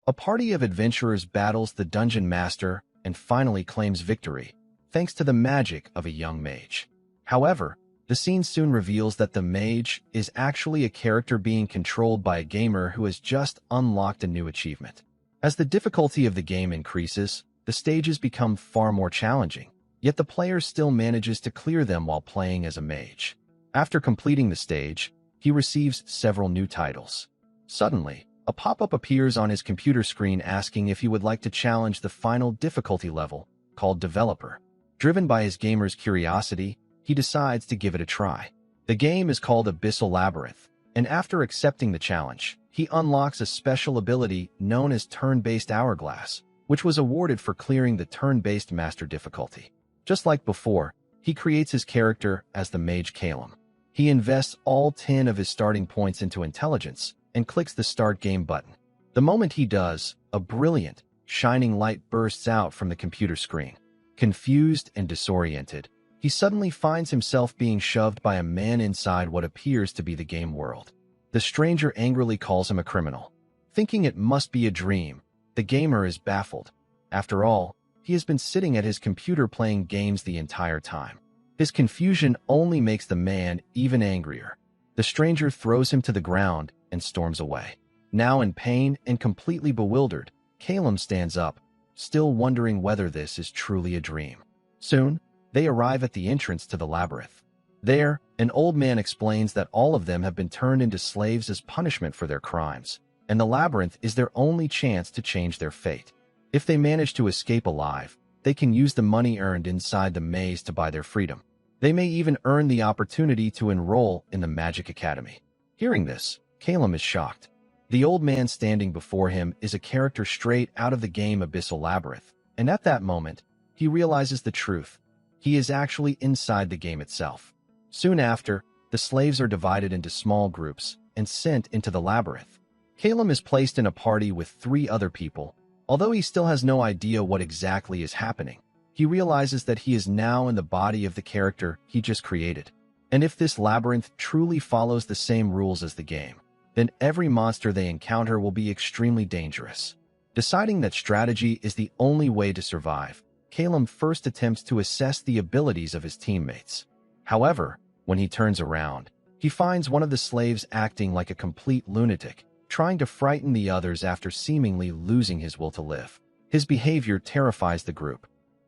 A party of adventurers battles the dungeon master and finally claims victory, thanks to the magic of a young mage. However, the scene soon reveals that the mage is actually a character being controlled by a gamer who has just unlocked a new achievement. As the difficulty of the game increases, the stages become far more challenging, yet the player still manages to clear them while playing as a mage. After completing the stage, he receives several new titles. Suddenly, a pop-up appears on his computer screen asking if he would like to challenge the final difficulty level, called Developer. Driven by his gamer's curiosity, he decides to give it a try. The game is called Abyssal Labyrinth, and after accepting the challenge, he unlocks a special ability known as Turn-Based Hourglass, which was awarded for clearing the turn-based master difficulty. Just like before, he creates his character as the mage Calum. He invests all 10 of his starting points into intelligence and clicks the Start Game button. The moment he does, a brilliant, shining light bursts out from the computer screen. Confused and disoriented, he suddenly finds himself being shoved by a man inside what appears to be the game world. The stranger angrily calls him a criminal. Thinking it must be a dream, the gamer is baffled. After all, he has been sitting at his computer playing games the entire time. His confusion only makes the man even angrier. The stranger throws him to the ground and storms away. Now in pain and completely bewildered, Calum stands up, still wondering whether this is truly a dream. Soon, they arrive at the entrance to the labyrinth. There, an old man explains that all of them have been turned into slaves as punishment for their crimes, and the labyrinth is their only chance to change their fate. If they manage to escape alive, they can use the money earned inside the maze to buy their freedom. They may even earn the opportunity to enroll in the Magic Academy. Hearing this, Calum is shocked. The old man standing before him is a character straight out of the game Abyssal Labyrinth, and at that moment, he realizes the truth. He is actually inside the game itself. Soon after, the slaves are divided into small groups and sent into the labyrinth. Calum is placed in a party with 3 other people. Although he still has no idea what exactly is happening, he realizes that he is now in the body of the character he just created. And if this labyrinth truly follows the same rules as the game, then every monster they encounter will be extremely dangerous. Deciding that strategy is the only way to survive, Calum first attempts to assess the abilities of his teammates. However, when he turns around, he finds one of the slaves acting like a complete lunatic, trying to frighten the others after seemingly losing his will to live. His behavior terrifies the group.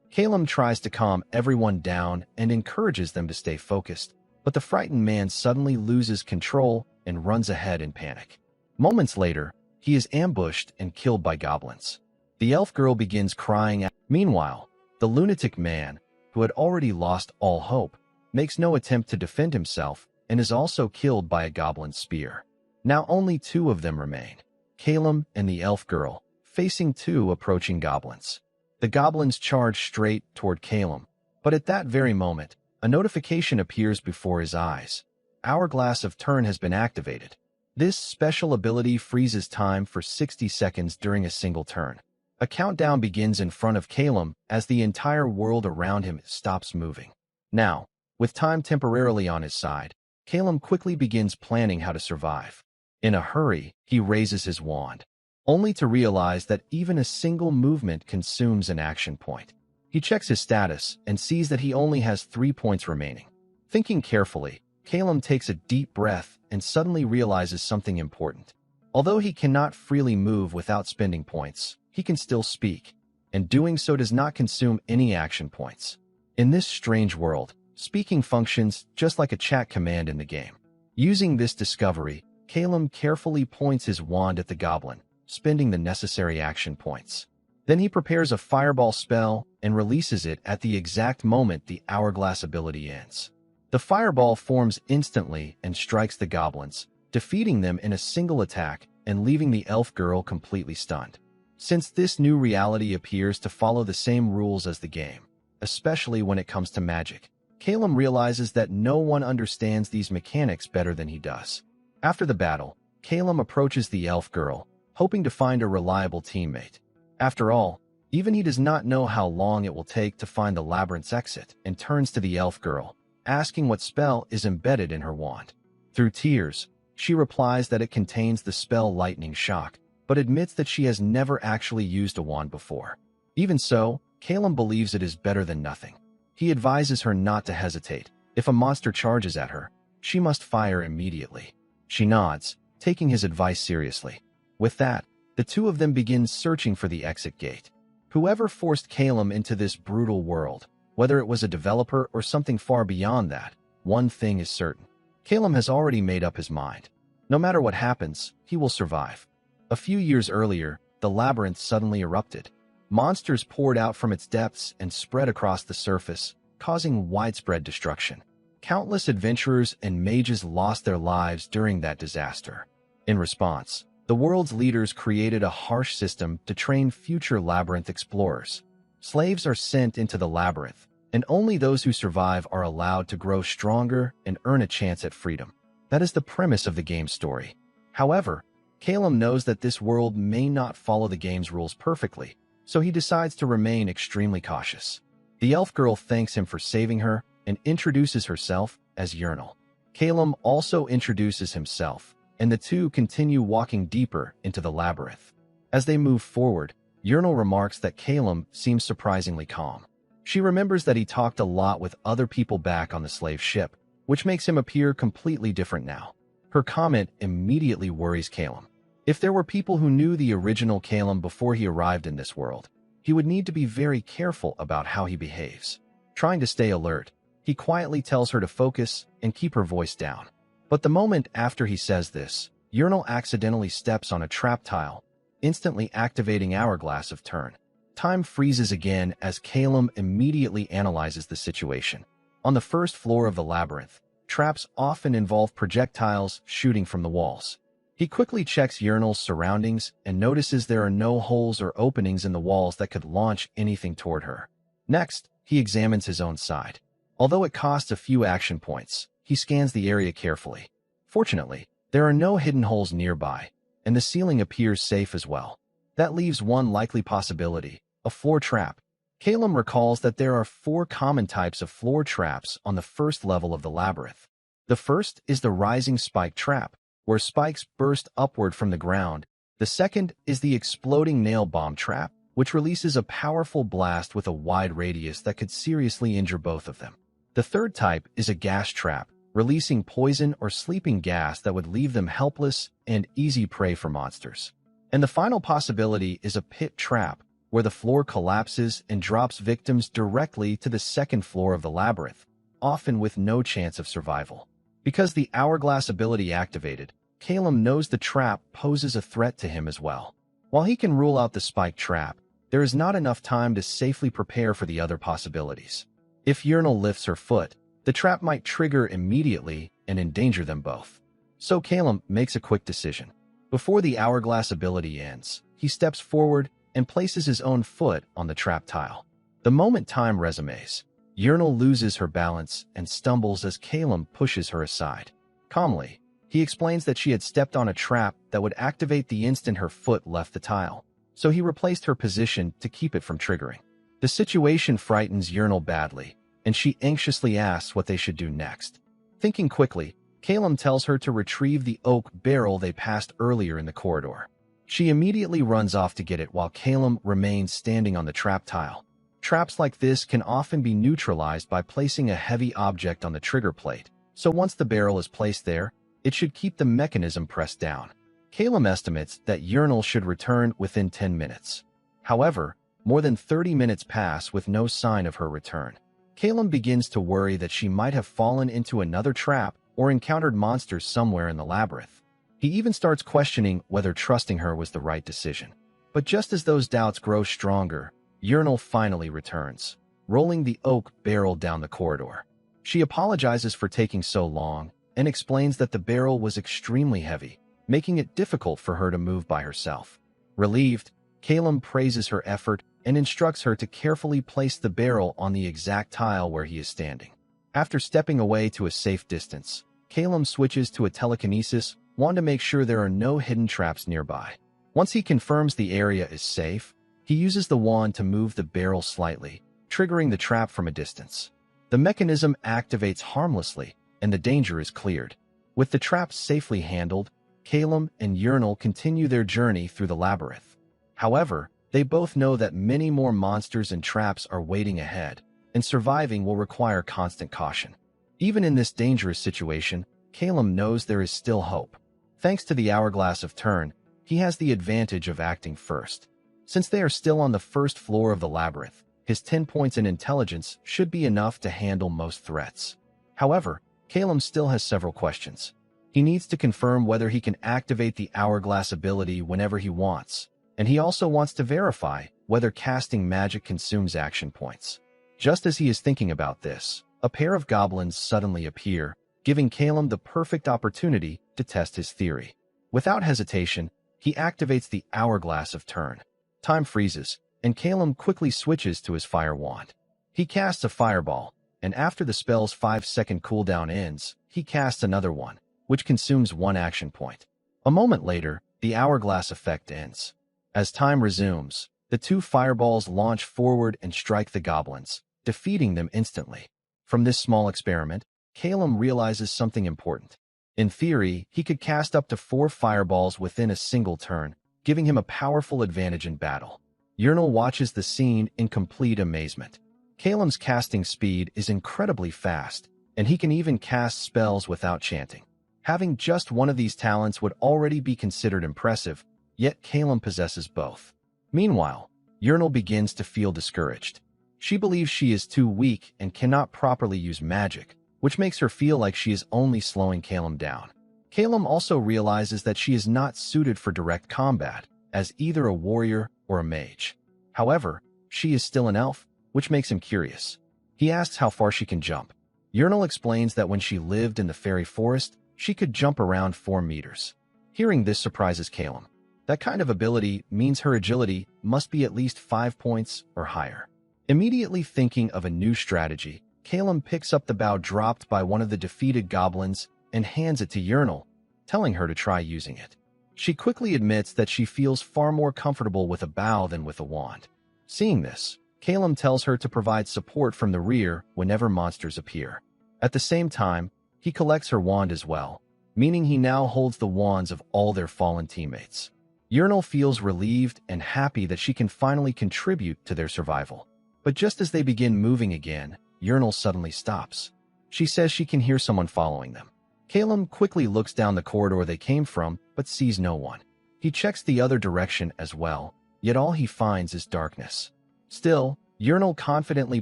Calum tries to calm everyone down and encourages them to stay focused, but the frightened man suddenly loses control and runs ahead in panic. Moments later, he is ambushed and killed by goblins. The elf girl begins crying out. Meanwhile, the lunatic man, who had already lost all hope, makes no attempt to defend himself and is also killed by a goblin spear. Now only 2 of them remain, Calum and the elf girl, facing 2 approaching goblins. The goblins charge straight toward Calum, but at that very moment, a notification appears before his eyes. Hourglass of Turn has been activated. This special ability freezes time for 60 seconds during a single turn. A countdown begins in front of Calum as the entire world around him stops moving. Now, with time temporarily on his side, Calum quickly begins planning how to survive. In a hurry, he raises his wand, only to realize that even a single movement consumes an action point. He checks his status and sees that he only has 3 points remaining. Thinking carefully, Calum takes a deep breath and suddenly realizes something important. Although he cannot freely move without spending points, he can still speak, and doing so does not consume any action points. In this strange world, speaking functions just like a chat command in the game. Using this discovery, Calum carefully points his wand at the goblin, spending the necessary action points. Then he prepares a fireball spell and releases it at the exact moment the hourglass ability ends. The fireball forms instantly and strikes the goblins, defeating them in a single attack and leaving the elf girl completely stunned. Since this new reality appears to follow the same rules as the game, especially when it comes to magic, Calum realizes that no one understands these mechanics better than he does. After the battle, Calum approaches the elf girl, hoping to find a reliable teammate. After all, even he does not know how long it will take to find the labyrinth's exit, and turns to the elf girl, asking what spell is embedded in her wand. Through tears, she replies that it contains the spell Lightning Shock, but admits that she has never actually used a wand before. Even so, Calum believes it is better than nothing. He advises her not to hesitate. If a monster charges at her, she must fire immediately. She nods, taking his advice seriously. With that, the two of them begin searching for the exit gate. Whoever forced Calum into this brutal world, whether it was a developer or something far beyond that, one thing is certain. Calum has already made up his mind. No matter what happens, he will survive. A few years earlier, the labyrinth suddenly erupted. Monsters poured out from its depths and spread across the surface, causing widespread destruction. Countless adventurers and mages lost their lives during that disaster. In response, the world's leaders created a harsh system to train future labyrinth explorers. Slaves are sent into the labyrinth, and only those who survive are allowed to grow stronger and earn a chance at freedom. That is the premise of the game's story. However, Calum knows that this world may not follow the game's rules perfectly, so he decides to remain extremely cautious. The elf girl thanks him for saving her and introduces herself as Yurnal. Calum also introduces himself, and the two continue walking deeper into the labyrinth. As they move forward, Yurnal remarks that Calum seems surprisingly calm. She remembers that he talked a lot with other people back on the slave ship, which makes him appear completely different now. Her comment immediately worries Calum. If there were people who knew the original Calum before he arrived in this world, he would need to be very careful about how he behaves. Trying to stay alert, he quietly tells her to focus and keep her voice down. But the moment after he says this, Yurnal accidentally steps on a trap tile, instantly activating Hourglass of Turn. Time freezes again as Calum immediately analyzes the situation. On the first floor of the labyrinth, traps often involve projectiles shooting from the walls. He quickly checks Yurnal's surroundings and notices there are no holes or openings in the walls that could launch anything toward her. Next, he examines his own side. Although it costs a few action points, he scans the area carefully. Fortunately, there are no hidden holes nearby, and the ceiling appears safe as well. That leaves one likely possibility, a floor trap. Calum recalls that there are 4 common types of floor traps on the first level of the labyrinth. The first is the rising spike trap, where spikes burst upward from the ground. The second is the exploding nail bomb trap, which releases a powerful blast with a wide radius that could seriously injure both of them. The third type is a gas trap, releasing poison or sleeping gas that would leave them helpless and easy prey for monsters. And the final possibility is a pit trap, where the floor collapses and drops victims directly to the second floor of the labyrinth, often with no chance of survival. Because the Hourglass ability activated, Calum knows the trap poses a threat to him as well. While he can rule out the spike trap, there is not enough time to safely prepare for the other possibilities. If Yurnal lifts her foot, the trap might trigger immediately and endanger them both. So Calum makes a quick decision. Before the Hourglass ability ends, he steps forward and places his own foot on the trap tile. The moment time resumes, Yurnal loses her balance and stumbles as Calum pushes her aside. Calmly, he explains that she had stepped on a trap that would activate the instant her foot left the tile, so he replaced her position to keep it from triggering. The situation frightens Yurnal badly, and she anxiously asks what they should do next. Thinking quickly, Calum tells her to retrieve the oak barrel they passed earlier in the corridor. She immediately runs off to get it while Calum remains standing on the trap tile. Traps like this can often be neutralized by placing a heavy object on the trigger plate, so once the barrel is placed there, it should keep the mechanism pressed down. Calum estimates that Yurnal should return within 10 minutes. However, more than 30 minutes pass with no sign of her return. Calum begins to worry that she might have fallen into another trap or encountered monsters somewhere in the labyrinth. He even starts questioning whether trusting her was the right decision. But just as those doubts grow stronger, Yurnal finally returns, rolling the oak barrel down the corridor. She apologizes for taking so long and explains that the barrel was extremely heavy, making it difficult for her to move by herself. Relieved, Calum praises her effort and instructs her to carefully place the barrel on the exact tile where he is standing. After stepping away to a safe distance, Calum switches to a telekinesis wand to make sure there are no hidden traps nearby. Once he confirms the area is safe, he uses the wand to move the barrel slightly, triggering the trap from a distance. The mechanism activates harmlessly, and the danger is cleared. With the trap safely handled, Calum and Urinal continue their journey through the labyrinth. However, they both know that many more monsters and traps are waiting ahead, and surviving will require constant caution. Even in this dangerous situation, Calum knows there is still hope. Thanks to the Hourglass of Turn, he has the advantage of acting first. Since they are still on the first floor of the labyrinth, his 10 points in intelligence should be enough to handle most threats. However, Calum still has several questions. He needs to confirm whether he can activate the Hourglass ability whenever he wants, and he also wants to verify whether casting magic consumes action points. Just as he is thinking about this, a pair of goblins suddenly appear, giving Calum the perfect opportunity to test his theory. Without hesitation, he activates the Hourglass of Turn. Time freezes, and Calum quickly switches to his fire wand. He casts a fireball, and after the spell's 5-second cooldown ends, he casts another one, which consumes 1 action point. A moment later, the Hourglass effect ends. As time resumes, the 2 fireballs launch forward and strike the goblins, defeating them instantly. From this small experiment, Calum realizes something important. In theory, he could cast up to 4 fireballs within a single turn, giving him a powerful advantage in battle. Urinal watches the scene in complete amazement. Calum's casting speed is incredibly fast, and he can even cast spells without chanting. Having just one of these talents would already be considered impressive, yet Calum possesses both. Meanwhile, Urinal begins to feel discouraged. She believes she is too weak and cannot properly use magic, which makes her feel like she is only slowing Calum down. Calum also realizes that she is not suited for direct combat, as either a warrior or a mage. However, she is still an elf, which makes him curious. He asks how far she can jump. Urinal explains that when she lived in the fairy forest, she could jump around 4 meters. Hearing this surprises Calum. That kind of ability means her agility must be at least 5 points or higher. Immediately thinking of a new strategy, Calum picks up the bow dropped by one of the defeated goblins and hands it to Urinal, telling her to try using it. She quickly admits that she feels far more comfortable with a bow than with a wand. Seeing this, Calum tells her to provide support from the rear whenever monsters appear. At the same time, he collects her wand as well, meaning he now holds the wands of all their fallen teammates. Urinal feels relieved and happy that she can finally contribute to their survival. But just as they begin moving again, Urinal suddenly stops. She says she can hear someone following them. Calum quickly looks down the corridor they came from, but sees no one. He checks the other direction as well, yet all he finds is darkness. Still, Urinal confidently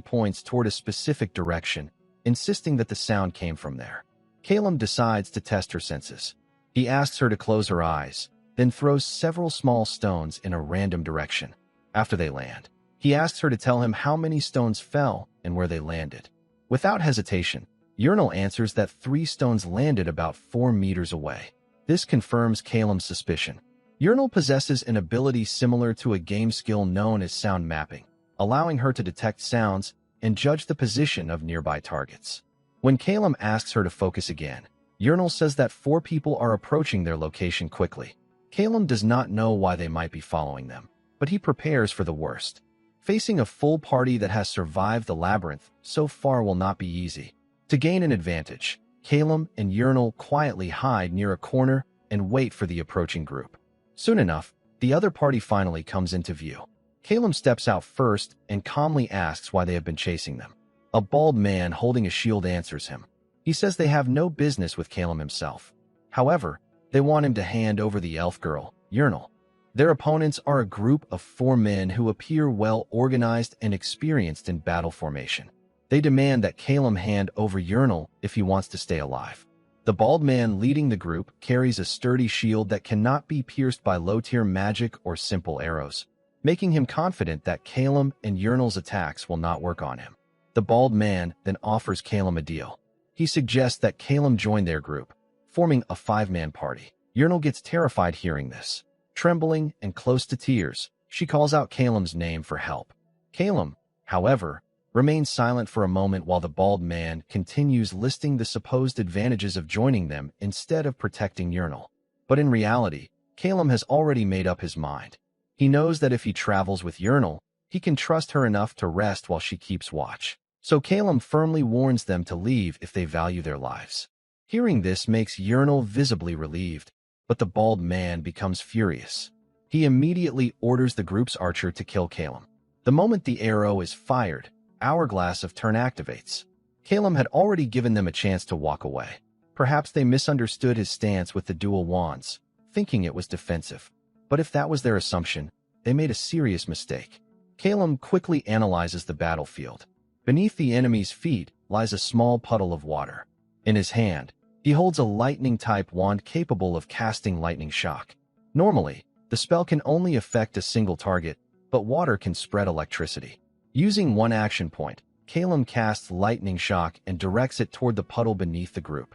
points toward a specific direction, insisting that the sound came from there. Calum decides to test her senses. He asks her to close her eyes, then throws several small stones in a random direction. After they land, he asks her to tell him how many stones fell and where they landed. Without hesitation, Urinal answers that 3 stones landed about 4 meters away. This confirms Calum's suspicion. Urinal possesses an ability similar to a game skill known as sound mapping, allowing her to detect sounds and judge the position of nearby targets. When Calum asks her to focus again, Urinal says that 4 people are approaching their location quickly. Calum does not know why they might be following them, but he prepares for the worst. Facing a full party that has survived the labyrinth so far will not be easy. To gain an advantage, Calum and Urinal quietly hide near a corner and wait for the approaching group. Soon enough, the other party finally comes into view. Calum steps out first and calmly asks why they have been chasing them. A bald man holding a shield answers him. He says they have no business with Calum himself. However, they want him to hand over the elf girl, Urinal. Their opponents are a group of 4 men who appear well organized and experienced in battle formation. They demand that Calum hand over Urinal if he wants to stay alive. The bald man leading the group carries a sturdy shield that cannot be pierced by low-tier magic or simple arrows, making him confident that Calum and Urinal's attacks will not work on him. The bald man then offers Calum a deal. He suggests that Calum join their group, forming a 5-man party. Urinal gets terrified hearing this. Trembling and close to tears, she calls out Calum's name for help. Calum, however, remains silent for a moment while the bald man continues listing the supposed advantages of joining them instead of protecting Urinal. But in reality, Calum has already made up his mind. He knows that if he travels with Urinal, he can trust her enough to rest while she keeps watch. So Calum firmly warns them to leave if they value their lives. Hearing this makes Urinal visibly relieved. but the bald man becomes furious. He immediately orders the group's archer to kill Calum. The moment the arrow is fired, Hourglass of Turn activates. Calum had already given them a chance to walk away. Perhaps they misunderstood his stance with the dual wands, thinking it was defensive. But if that was their assumption, they made a serious mistake. Calum quickly analyzes the battlefield. Beneath the enemy's feet lies a small puddle of water. In his hand, he holds a lightning-type wand capable of casting lightning shock. Normally, the spell can only affect a single target, but water can spread electricity. Using one action point, Calum casts lightning shock and directs it toward the puddle beneath the group.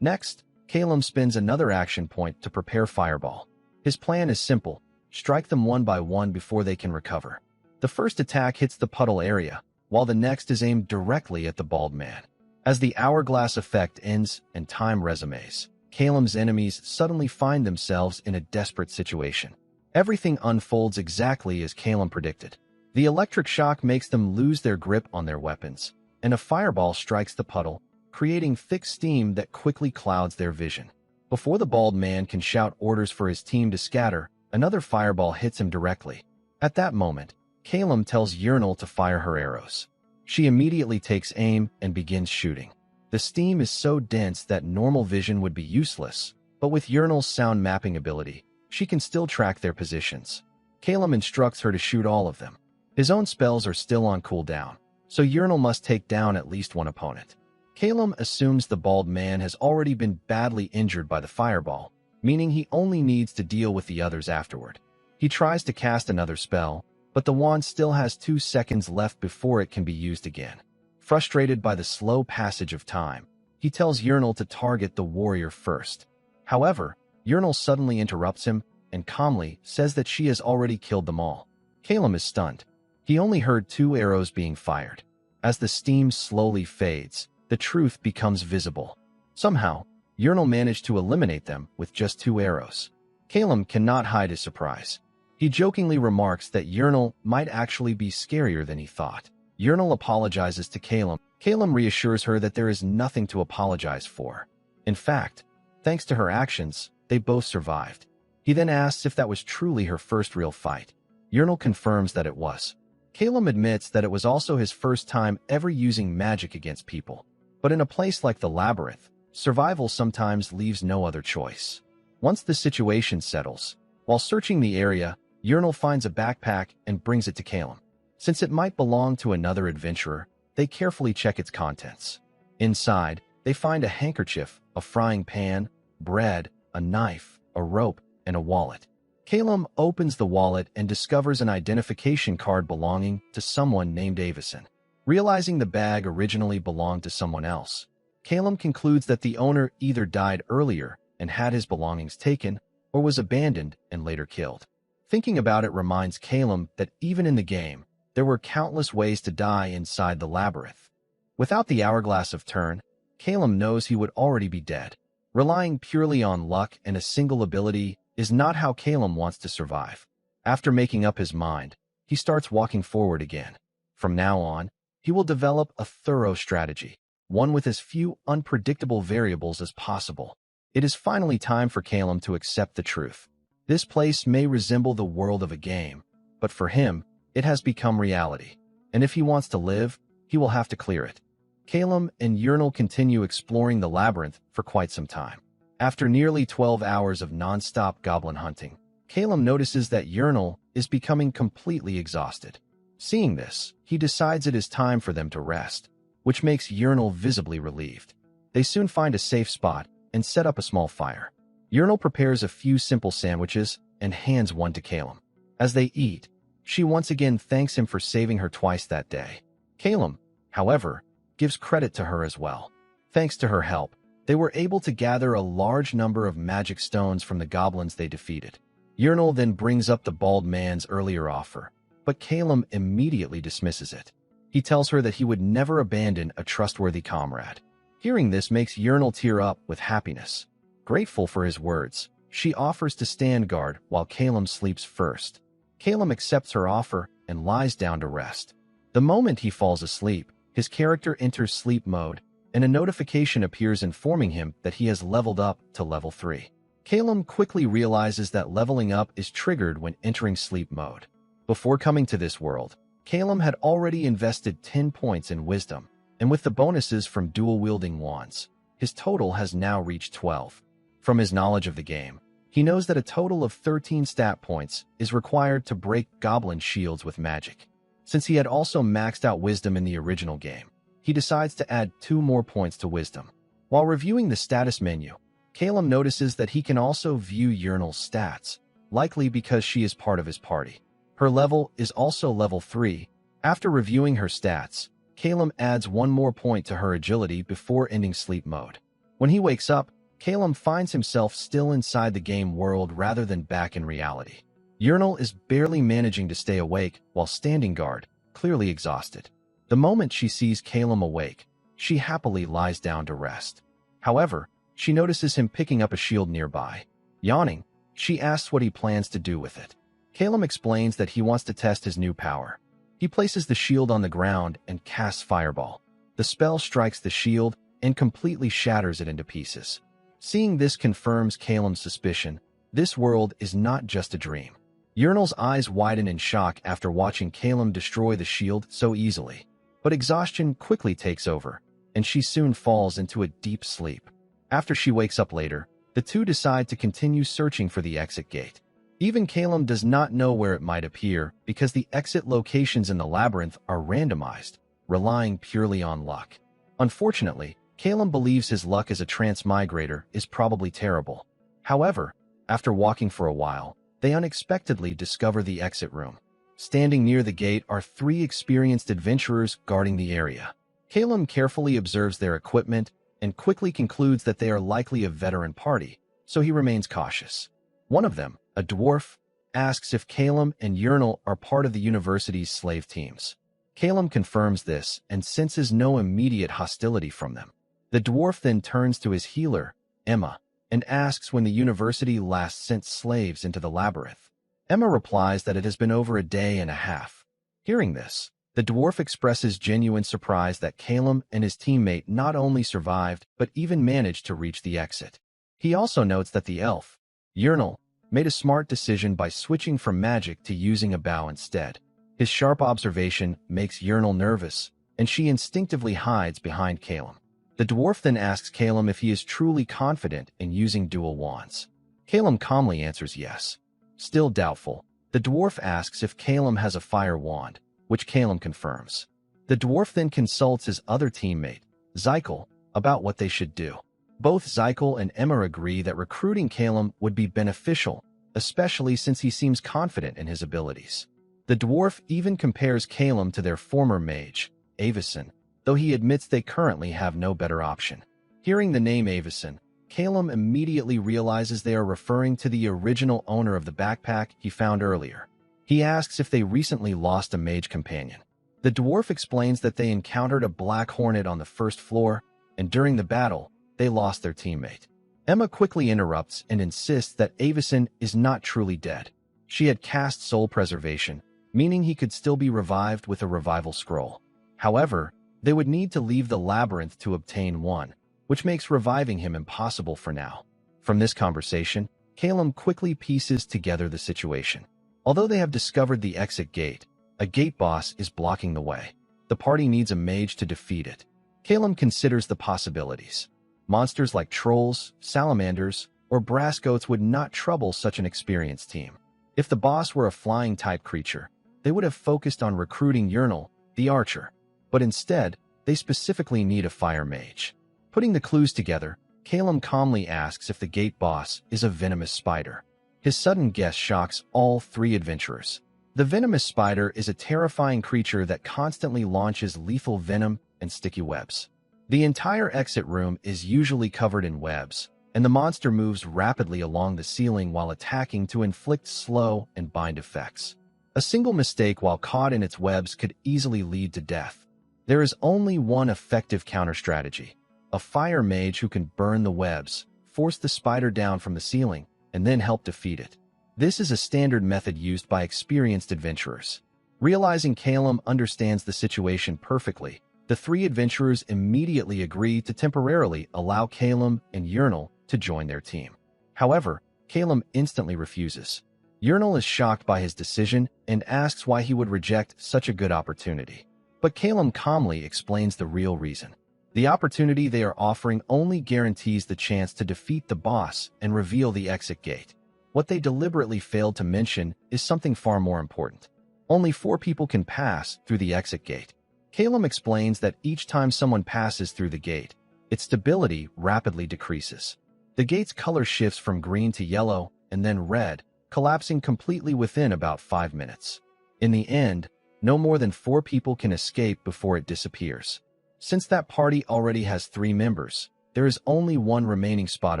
Next, Calum spends another action point to prepare Fireball. His plan is simple: strike them one by one before they can recover. The first attack hits the puddle area, while the next is aimed directly at the bald man. As the hourglass effect ends and time resumes, Calum's enemies suddenly find themselves in a desperate situation. Everything unfolds exactly as Calum predicted. The electric shock makes them lose their grip on their weapons, and a fireball strikes the puddle, creating thick steam that quickly clouds their vision. Before the bald man can shout orders for his team to scatter, another fireball hits him directly. At that moment, Calum tells Urinal to fire her arrows. She immediately takes aim and begins shooting. The steam is so dense that normal vision would be useless, but with Urinal's sound mapping ability, she can still track their positions. Calum instructs her to shoot all of them. His own spells are still on cooldown, so Urinal must take down at least one opponent. Calum assumes the bald man has already been badly injured by the fireball, meaning he only needs to deal with the others afterward. He tries to cast another spell, but the wand still has 2 seconds left before it can be used again. Frustrated by the slow passage of time, he tells Urinal to target the warrior first. However, Urinal suddenly interrupts him and calmly says that she has already killed them all. Calum is stunned. He only heard 2 arrows being fired. As the steam slowly fades, the truth becomes visible. Somehow, Urinal managed to eliminate them with just 2 arrows. Calum cannot hide his surprise. He jokingly remarks that Urinal might actually be scarier than he thought. Urinal apologizes to Calum. Calum reassures her that there is nothing to apologize for. In fact, thanks to her actions, they both survived. He then asks if that was truly her first real fight. Urinal confirms that it was. Calum admits that it was also his first time ever using magic against people. But in a place like the Labyrinth, survival sometimes leaves no other choice. Once the situation settles, while searching the area, Urinal finds a backpack and brings it to Calum. Since it might belong to another adventurer, they carefully check its contents. Inside, they find a handkerchief, a frying pan, bread, a knife, a rope, and a wallet. Calum opens the wallet and discovers an identification card belonging to someone named Avison. Realizing the bag originally belonged to someone else, Calum concludes that the owner either died earlier and had his belongings taken, or was abandoned and later killed. Thinking about it reminds Calum that even in the game, there were countless ways to die inside the labyrinth. Without the Hourglass of Turn, Calum knows he would already be dead. Relying purely on luck and a single ability is not how Calum wants to survive. After making up his mind, he starts walking forward again. From now on, he will develop a thorough strategy, one with as few unpredictable variables as possible. It is finally time for Calum to accept the truth. This place may resemble the world of a game, but for him, it has become reality. And if he wants to live, he will have to clear it. Calum and Urinal continue exploring the labyrinth for quite some time. After nearly 12 hours of non-stop goblin hunting, Calum notices that Urinal is becoming completely exhausted. Seeing this, he decides it is time for them to rest, which makes Urinal visibly relieved. They soon find a safe spot and set up a small fire. Urinal prepares a few simple sandwiches and hands one to Calum. As they eat, she once again thanks him for saving her twice that day. Calum, however, gives credit to her as well. Thanks to her help, they were able to gather a large number of magic stones from the goblins they defeated. Urinal then brings up the bald man's earlier offer, but Calum immediately dismisses it. He tells her that he would never abandon a trustworthy comrade. Hearing this makes Urinal tear up with happiness. Grateful for his words, she offers to stand guard while Calum sleeps first. Calum accepts her offer and lies down to rest. The moment he falls asleep, his character enters sleep mode, and a notification appears informing him that he has leveled up to level 3. Calum quickly realizes that leveling up is triggered when entering sleep mode. Before coming to this world, Calum had already invested 10 points in wisdom, and with the bonuses from dual-wielding wands, his total has now reached 12. From his knowledge of the game, he knows that a total of 13 stat points is required to break goblin shields with magic. Since he had also maxed out wisdom in the original game, he decides to add 2 more points to wisdom. While reviewing the status menu, Calum notices that he can also view Yurnal's stats, likely because she is part of his party. Her level is also level 3. After reviewing her stats, Calum adds 1 more point to her agility before ending sleep mode. When he wakes up, Calum finds himself still inside the game world rather than back in reality. Yurnal is barely managing to stay awake while standing guard, clearly exhausted. The moment she sees Calum awake, she happily lies down to rest. However, she notices him picking up a shield nearby. Yawning, she asks what he plans to do with it. Calum explains that he wants to test his new power. He places the shield on the ground and casts Fireball. The spell strikes the shield and completely shatters it into pieces. Seeing this confirms Calum's suspicion. This world is not just a dream. Yurnal's eyes widen in shock after watching Calum destroy the shield so easily. But exhaustion quickly takes over, and she soon falls into a deep sleep. After she wakes up later, the two decide to continue searching for the exit gate. Even Calum does not know where it might appear because the exit locations in the labyrinth are randomized, relying purely on luck. Unfortunately, Calum believes his luck as a transmigrator is probably terrible. However, after walking for a while, they unexpectedly discover the exit room. Standing near the gate are 3 experienced adventurers guarding the area. Calum carefully observes their equipment and quickly concludes that they are likely a veteran party, so he remains cautious. One of them, a dwarf, asks if Calum and Yurnal are part of the university's slave teams. Calum confirms this and senses no immediate hostility from them. The dwarf then turns to his healer, Emma, and asks when the university last sent slaves into the labyrinth. Emma replies that it has been over a day and a half. Hearing this, the dwarf expresses genuine surprise that Calum and his teammate not only survived but even managed to reach the exit. He also notes that the elf, Yurnal, made a smart decision by switching from magic to using a bow instead. His sharp observation makes Yurnal nervous, and she instinctively hides behind Calum. The dwarf then asks Calum if he is truly confident in using dual wands. Calum calmly answers yes. Still doubtful, the dwarf asks if Calum has a fire wand, which Calum confirms. The dwarf then consults his other teammate, Zykel, about what they should do. Both Zykel and Emma agree that recruiting Calum would be beneficial, especially since he seems confident in his abilities. The dwarf even compares Calum to their former mage, Avison, though he admits they currently have no better option. Hearing the name Avison, Calum immediately realizes they are referring to the original owner of the backpack he found earlier. He asks if they recently lost a mage companion. The dwarf explains that they encountered a black hornet on the first floor, and during the battle, they lost their teammate. Emma quickly interrupts and insists that Avison is not truly dead. She had cast soul preservation, meaning he could still be revived with a revival scroll. However, they would need to leave the labyrinth to obtain one, which makes reviving him impossible for now. From this conversation, Calum quickly pieces together the situation. Although they have discovered the exit gate, a gate boss is blocking the way. The party needs a mage to defeat it. Calum considers the possibilities. Monsters like trolls, salamanders, or brass goats would not trouble such an experienced team. If the boss were a flying-type creature, they would have focused on recruiting Yurnal, the archer. But instead, they specifically need a fire mage. Putting the clues together, Calum calmly asks if the gate boss is a venomous spider. His sudden guess shocks all 3 adventurers. The venomous spider is a terrifying creature that constantly launches lethal venom and sticky webs. The entire exit room is usually covered in webs, and the monster moves rapidly along the ceiling while attacking to inflict slow and bind effects. A single mistake while caught in its webs could easily lead to death. There is only one effective counter strategy: a fire mage who can burn the webs, force the spider down from the ceiling, and then help defeat it. This is a standard method used by experienced adventurers. Realizing Calum understands the situation perfectly, the 3 adventurers immediately agree to temporarily allow Calum and Yurnal to join their team. However, Calum instantly refuses. Yurnal is shocked by his decision and asks why he would reject such a good opportunity. But Calum calmly explains the real reason. The opportunity they are offering only guarantees the chance to defeat the boss and reveal the exit gate. What they deliberately failed to mention is something far more important. Only 4 people can pass through the exit gate. Calum explains that each time someone passes through the gate, its stability rapidly decreases. The gate's color shifts from green to yellow and then red, collapsing completely within about 5 minutes. In the end, no more than 4 people can escape before it disappears. Since that party already has 3 members, there is only 1 remaining spot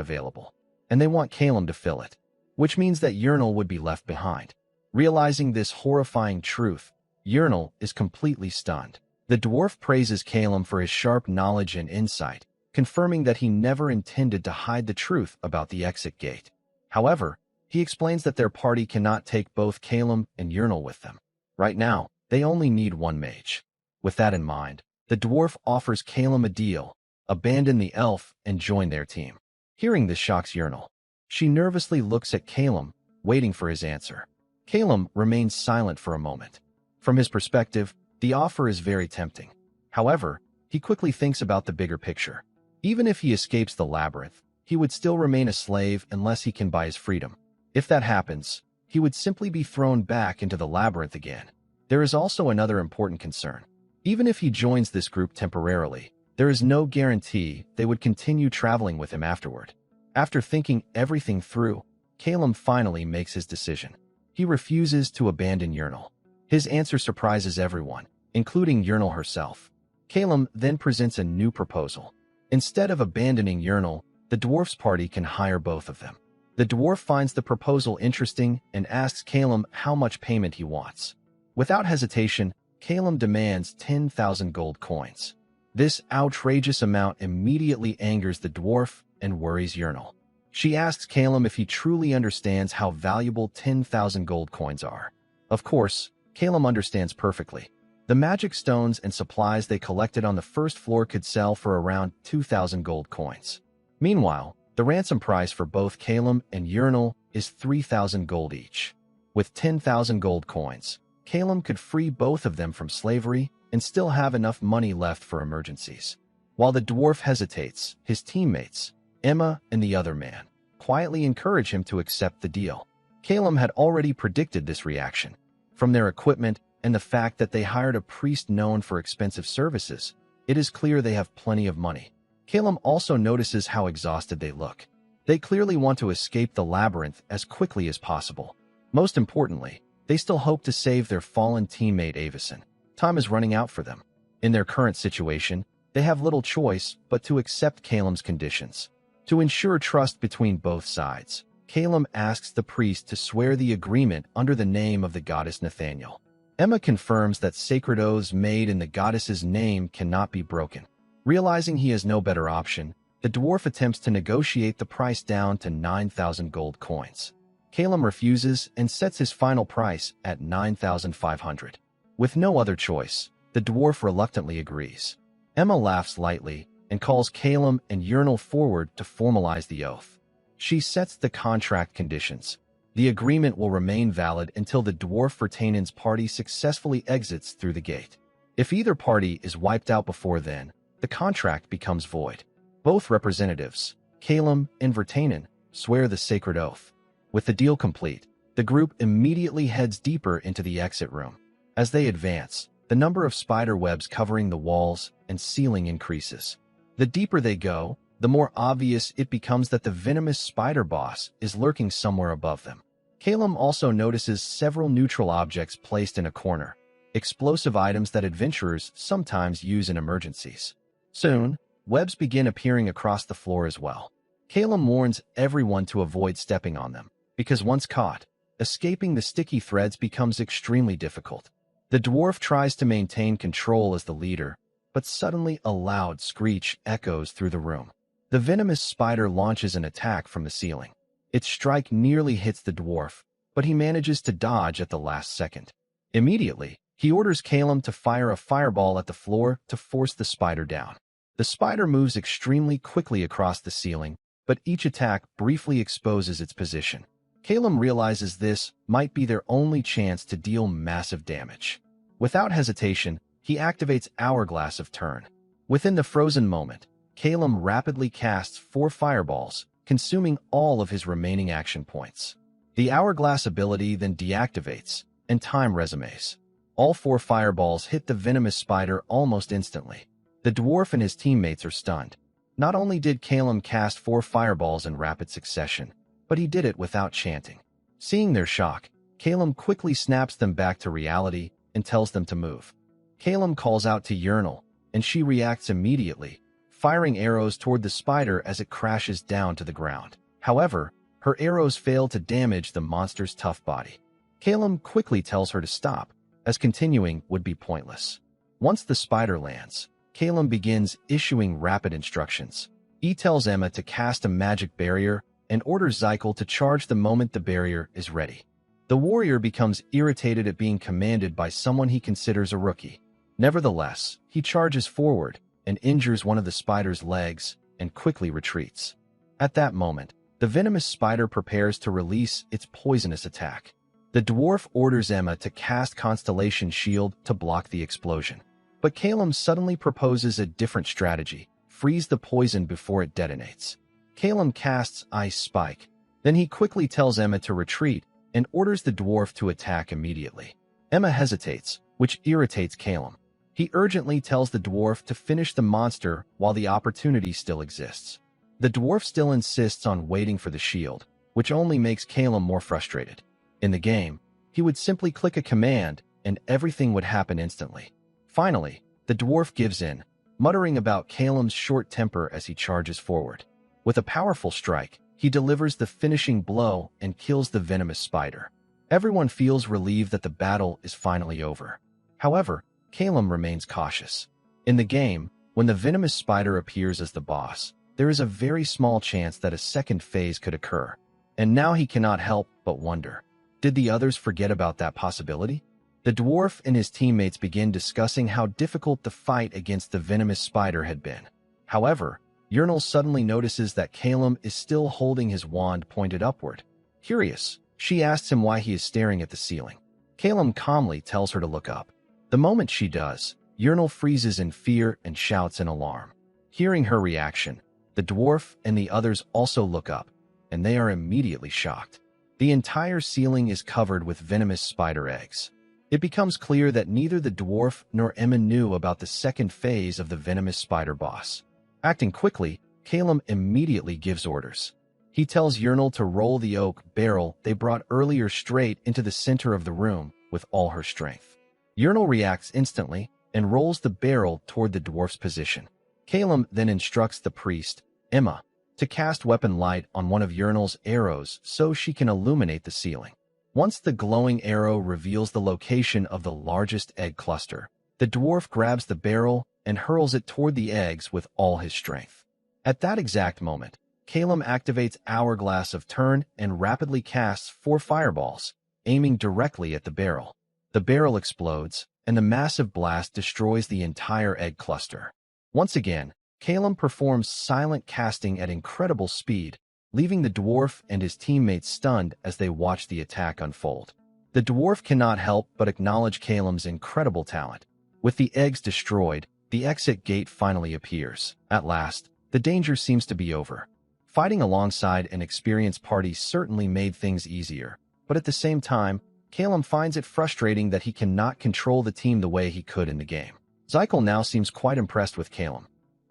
available, and they want Calum to fill it, which means that Yurnal would be left behind. Realizing this horrifying truth, Yurnal is completely stunned. The dwarf praises Calum for his sharp knowledge and insight, confirming that he never intended to hide the truth about the exit gate. However, he explains that their party cannot take both Calum and Yurnal with them. Right now, they only need 1 mage. With that in mind, the dwarf offers Calum a deal: abandon the elf and join their team. Hearing this shocks Yurnal. She nervously looks at Calum, waiting for his answer. Calum remains silent for a moment. From his perspective, the offer is very tempting. However, he quickly thinks about the bigger picture. Even if he escapes the labyrinth, he would still remain a slave unless he can buy his freedom. If that happens, he would simply be thrown back into the labyrinth again. There is also another important concern. Even if he joins this group temporarily, there is no guarantee they would continue traveling with him afterward. After thinking everything through, Calum finally makes his decision. He refuses to abandon Yurnal. His answer surprises everyone, including Yurnal herself. Calum then presents a new proposal. Instead of abandoning Yurnal, the dwarf's party can hire both of them. The dwarf finds the proposal interesting and asks Calum how much payment he wants. Without hesitation, Calum demands 10,000 gold coins. This outrageous amount immediately angers the dwarf and worries Yurnal. She asks Calum if he truly understands how valuable 10,000 gold coins are. Of course, Calum understands perfectly. The magic stones and supplies they collected on the first floor could sell for around 2,000 gold coins. Meanwhile, the ransom price for both Calum and Yurnal is 3,000 gold each. With 10,000 gold coins, Calum could free both of them from slavery and still have enough money left for emergencies. While the dwarf hesitates, his teammates, Emma and the other man, quietly encourage him to accept the deal. Calum had already predicted this reaction. From their equipment and the fact that they hired a priest known for expensive services, it is clear they have plenty of money. Calum also notices how exhausted they look. They clearly want to escape the labyrinth as quickly as possible. Most importantly, they still hope to save their fallen teammate Avison. Time is running out for them. In their current situation, they have little choice but to accept Calum's conditions. To ensure trust between both sides, Calum asks the priest to swear the agreement under the name of the goddess Nathaniel. Emma confirms that sacred oaths made in the goddess's name cannot be broken. Realizing he has no better option, the dwarf attempts to negotiate the price down to 9,000 gold coins. Calum refuses and sets his final price at 9,500. With no other choice, the dwarf reluctantly agrees. Emma laughs lightly and calls Calum and Yurnal forward to formalize the oath. She sets the contract conditions. The agreement will remain valid until the dwarf Vertanen's party successfully exits through the gate. If either party is wiped out before then, the contract becomes void. Both representatives, Calum and Vertanen, swear the sacred oath. With the deal complete, the group immediately heads deeper into the exit room. As they advance, the number of spider webs covering the walls and ceiling increases. The deeper they go, the more obvious it becomes that the venomous spider boss is lurking somewhere above them. Calum also notices several neutral objects placed in a corner, explosive items that adventurers sometimes use in emergencies. Soon, webs begin appearing across the floor as well. Calum warns everyone to avoid stepping on them, because once caught, escaping the sticky threads becomes extremely difficult. The dwarf tries to maintain control as the leader, but suddenly a loud screech echoes through the room. The venomous spider launches an attack from the ceiling. Its strike nearly hits the dwarf, but he manages to dodge at the last second. Immediately, he orders Calum to fire a fireball at the floor to force the spider down. The spider moves extremely quickly across the ceiling, but each attack briefly exposes its position. Calum realizes this might be their only chance to deal massive damage. Without hesitation, he activates Hourglass of Turn. Within the frozen moment, Calum rapidly casts 4 fireballs, consuming all of his remaining action points. The Hourglass ability then deactivates, and time resumes. All 4 fireballs hit the venomous spider almost instantly. The dwarf and his teammates are stunned. Not only did Calum cast 4 fireballs in rapid succession, but he did it without chanting. Seeing their shock, Calum quickly snaps them back to reality and tells them to move. Calum calls out to Urinal, and she reacts immediately, firing arrows toward the spider as it crashes down to the ground. However, her arrows fail to damage the monster's tough body. Calum quickly tells her to stop, as continuing would be pointless. Once the spider lands, Calum begins issuing rapid instructions. He tells Emma to cast a magic barrier and orders Zykel to charge the moment the barrier is ready. The warrior becomes irritated at being commanded by someone he considers a rookie. Nevertheless, he charges forward and injures one of the spider's legs and quickly retreats. At that moment, the venomous spider prepares to release its poisonous attack. The dwarf orders Emma to cast Constellation Shield to block the explosion. But Calum suddenly proposes a different strategy: freeze the poison before it detonates. Calum casts Ice Spike. Then he quickly tells Emma to retreat and orders the dwarf to attack immediately. Emma hesitates, which irritates Calum. He urgently tells the dwarf to finish the monster while the opportunity still exists. The dwarf still insists on waiting for the shield, which only makes Calum more frustrated. In the game, he would simply click a command and everything would happen instantly. Finally, the dwarf gives in, muttering about Calum's short temper as he charges forward. With a powerful strike, he delivers the finishing blow and kills the venomous spider. Everyone feels relieved that the battle is finally over. However, Calum remains cautious. In the game, when the venomous spider appears as the boss, there is a very small chance that a second phase could occur. And now he cannot help but wonder, did the others forget about that possibility? The dwarf and his teammates begin discussing how difficult the fight against the venomous spider had been. However, Urinal suddenly notices that Calum is still holding his wand pointed upward. Curious, she asks him why he is staring at the ceiling. Calum calmly tells her to look up. The moment she does, Urinal freezes in fear and shouts in alarm. Hearing her reaction, the dwarf and the others also look up, and they are immediately shocked. The entire ceiling is covered with venomous spider eggs. It becomes clear that neither the dwarf nor Emma knew about the second phase of the venomous spider boss. Acting quickly, Calum immediately gives orders. He tells Urinal to roll the oak barrel they brought earlier straight into the center of the room with all her strength. Urinal reacts instantly and rolls the barrel toward the dwarf's position. Calum then instructs the priest, Emma, to cast weapon light on one of Urinal's arrows so she can illuminate the ceiling. Once the glowing arrow reveals the location of the largest egg cluster, the dwarf grabs the barrel and hurls it toward the eggs with all his strength. At that exact moment, Calum activates Hourglass of Turn and rapidly casts 4 fireballs, aiming directly at the barrel. The barrel explodes, and the massive blast destroys the entire egg cluster. Once again, Calum performs silent casting at incredible speed, leaving the dwarf and his teammates stunned as they watch the attack unfold. The dwarf cannot help but acknowledge Calum's incredible talent. With the eggs destroyed, the exit gate finally appears. At last, the danger seems to be over. Fighting alongside an experienced party certainly made things easier, but at the same time, Calum finds it frustrating that he cannot control the team the way he could in the game. Zykel now seems quite impressed with Calum,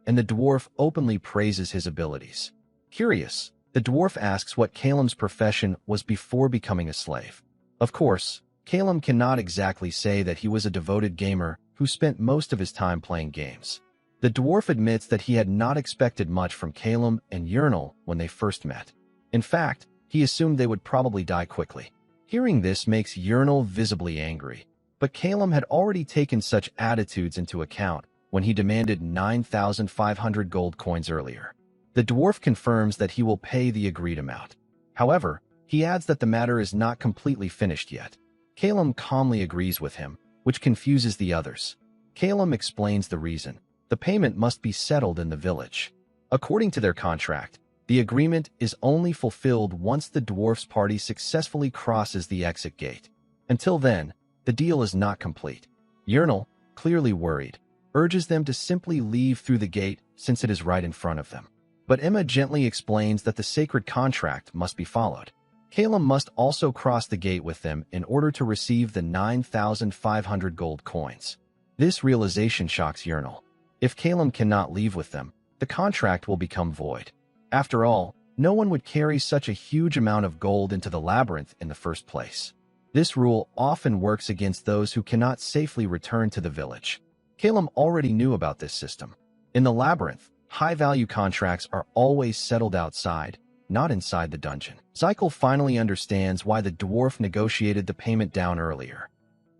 and the dwarf openly praises his abilities. Curious, the dwarf asks what Calum's profession was before becoming a slave. Of course, Calum cannot exactly say that he was a devoted gamer who spent most of his time playing games. The dwarf admits that he had not expected much from Calum and Urinal when they first met. In fact, he assumed they would probably die quickly. Hearing this makes Urinal visibly angry, but Calum had already taken such attitudes into account when he demanded 9,500 gold coins earlier. The dwarf confirms that he will pay the agreed amount. However, he adds that the matter is not completely finished yet. Calum calmly agrees with him, which confuses the others. Calum explains the reason. The payment must be settled in the village. According to their contract, The agreement is only fulfilled once the dwarf's party successfully crosses the exit gate. Until then, the deal is not complete. Yurnal, clearly worried, urges them to simply leave through the gate since it is right in front of them. But Emma gently explains that the sacred contract must be followed. Calum must also cross the gate with them in order to receive the 9,500 gold coins. This realization shocks Yurnal. If Calum cannot leave with them, the contract will become void. After all, no one would carry such a huge amount of gold into the labyrinth in the first place. This rule often works against those who cannot safely return to the village. Calum already knew about this system. In the labyrinth, high-value contracts are always settled outside, not inside the dungeon. Zykel finally understands why the dwarf negotiated the payment down earlier.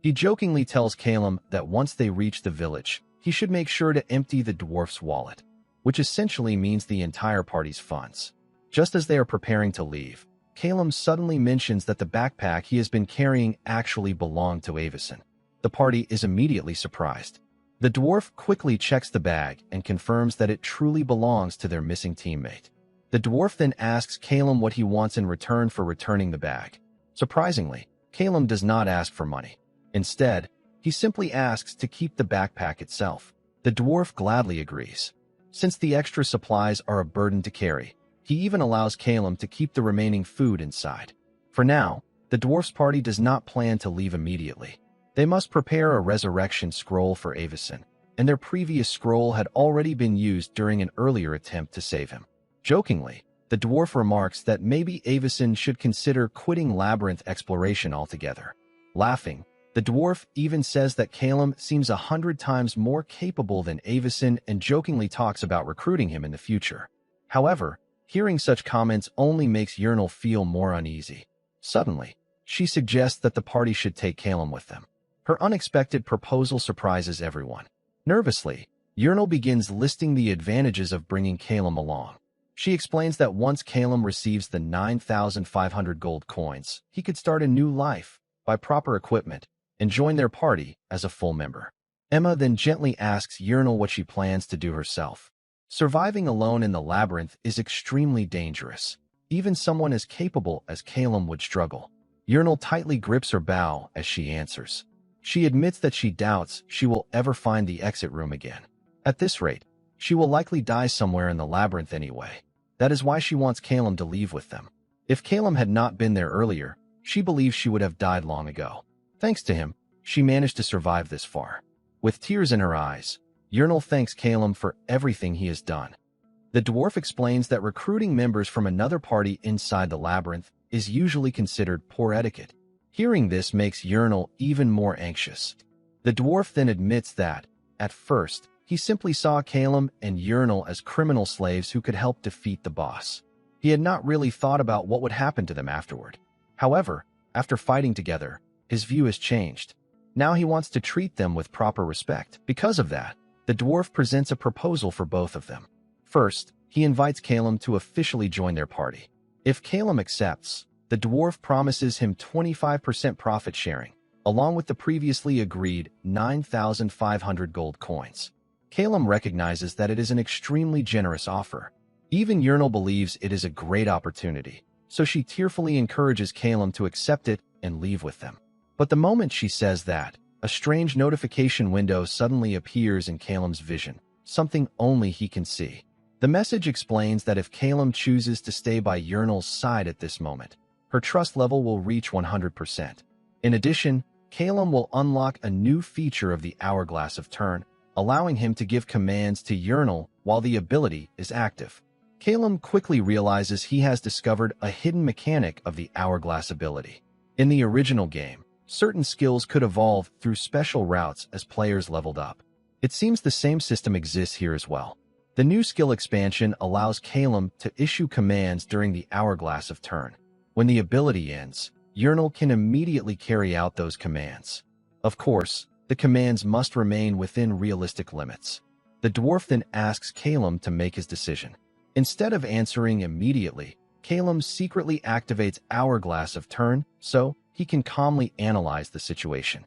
He jokingly tells Calum that once they reach the village, he should make sure to empty the dwarf's wallet, which essentially means the entire party's funds. Just as they are preparing to leave, Calum suddenly mentions that the backpack he has been carrying actually belonged to Avison. The party is immediately surprised. The dwarf quickly checks the bag and confirms that it truly belongs to their missing teammate. The dwarf then asks Calum what he wants in return for returning the bag. Surprisingly, Calum does not ask for money. Instead, he simply asks to keep the backpack itself. The dwarf gladly agrees. Since the extra supplies are a burden to carry, he even allows Calum to keep the remaining food inside. For now, the dwarf's party does not plan to leave immediately. They must prepare a resurrection scroll for Avison, and their previous scroll had already been used during an earlier attempt to save him. Jokingly, the dwarf remarks that maybe Avison should consider quitting labyrinth exploration altogether. Laughing, the dwarf even says that Calum seems 100 times more capable than Avison and jokingly talks about recruiting him in the future. However, hearing such comments only makes Yurnal feel more uneasy. Suddenly, she suggests that the party should take Calum with them. Her unexpected proposal surprises everyone. Nervously, Yurnal begins listing the advantages of bringing Calum along. She explains that once Calum receives the 9,500 gold coins, he could start a new life, buy proper equipment, and join their party as a full member. Emma then gently asks Yurnal what she plans to do herself. Surviving alone in the labyrinth is extremely dangerous. Even someone as capable as Calum would struggle. Yurnal tightly grips her bow as she answers. She admits that she doubts she will ever find the exit room again. At this rate, she will likely die somewhere in the labyrinth anyway. That is why she wants Calum to leave with them. If Calum had not been there earlier, she believes she would have died long ago. Thanks to him, she managed to survive this far. With tears in her eyes, Yurnal thanks Calum for everything he has done. The dwarf explains that recruiting members from another party inside the labyrinth is usually considered poor etiquette. Hearing this makes Yurnal even more anxious. The dwarf then admits that, at first, he simply saw Calum and Yurnal as criminal slaves who could help defeat the boss. He had not really thought about what would happen to them afterward. However, after fighting together, his view has changed. Now he wants to treat them with proper respect. Because of that, the dwarf presents a proposal for both of them. First, he invites Calum to officially join their party. If Calum accepts, the dwarf promises him 25% profit sharing, along with the previously agreed 9,500 gold coins. Calum recognizes that it is an extremely generous offer. Even Yurnal believes it is a great opportunity, so she tearfully encourages Calum to accept it and leave with them. But the moment she says that, a strange notification window suddenly appears in Calum's vision, something only he can see. The message explains that if Calum chooses to stay by Yurnal's side at this moment, her trust level will reach 100%. In addition, Calum will unlock a new feature of the Hourglass of Turn, allowing him to give commands to Yurnal while the ability is active. Calum quickly realizes he has discovered a hidden mechanic of the Hourglass ability. In the original game, certain skills could evolve through special routes as players leveled up. It seems the same system exists here as well. The new skill expansion allows Calum to issue commands during the Hourglass of Turn. When the ability ends, Yurnal can immediately carry out those commands. Of course, the commands must remain within realistic limits. The dwarf then asks Calum to make his decision. Instead of answering immediately, Calum secretly activates Hourglass of Turn so he can calmly analyze the situation.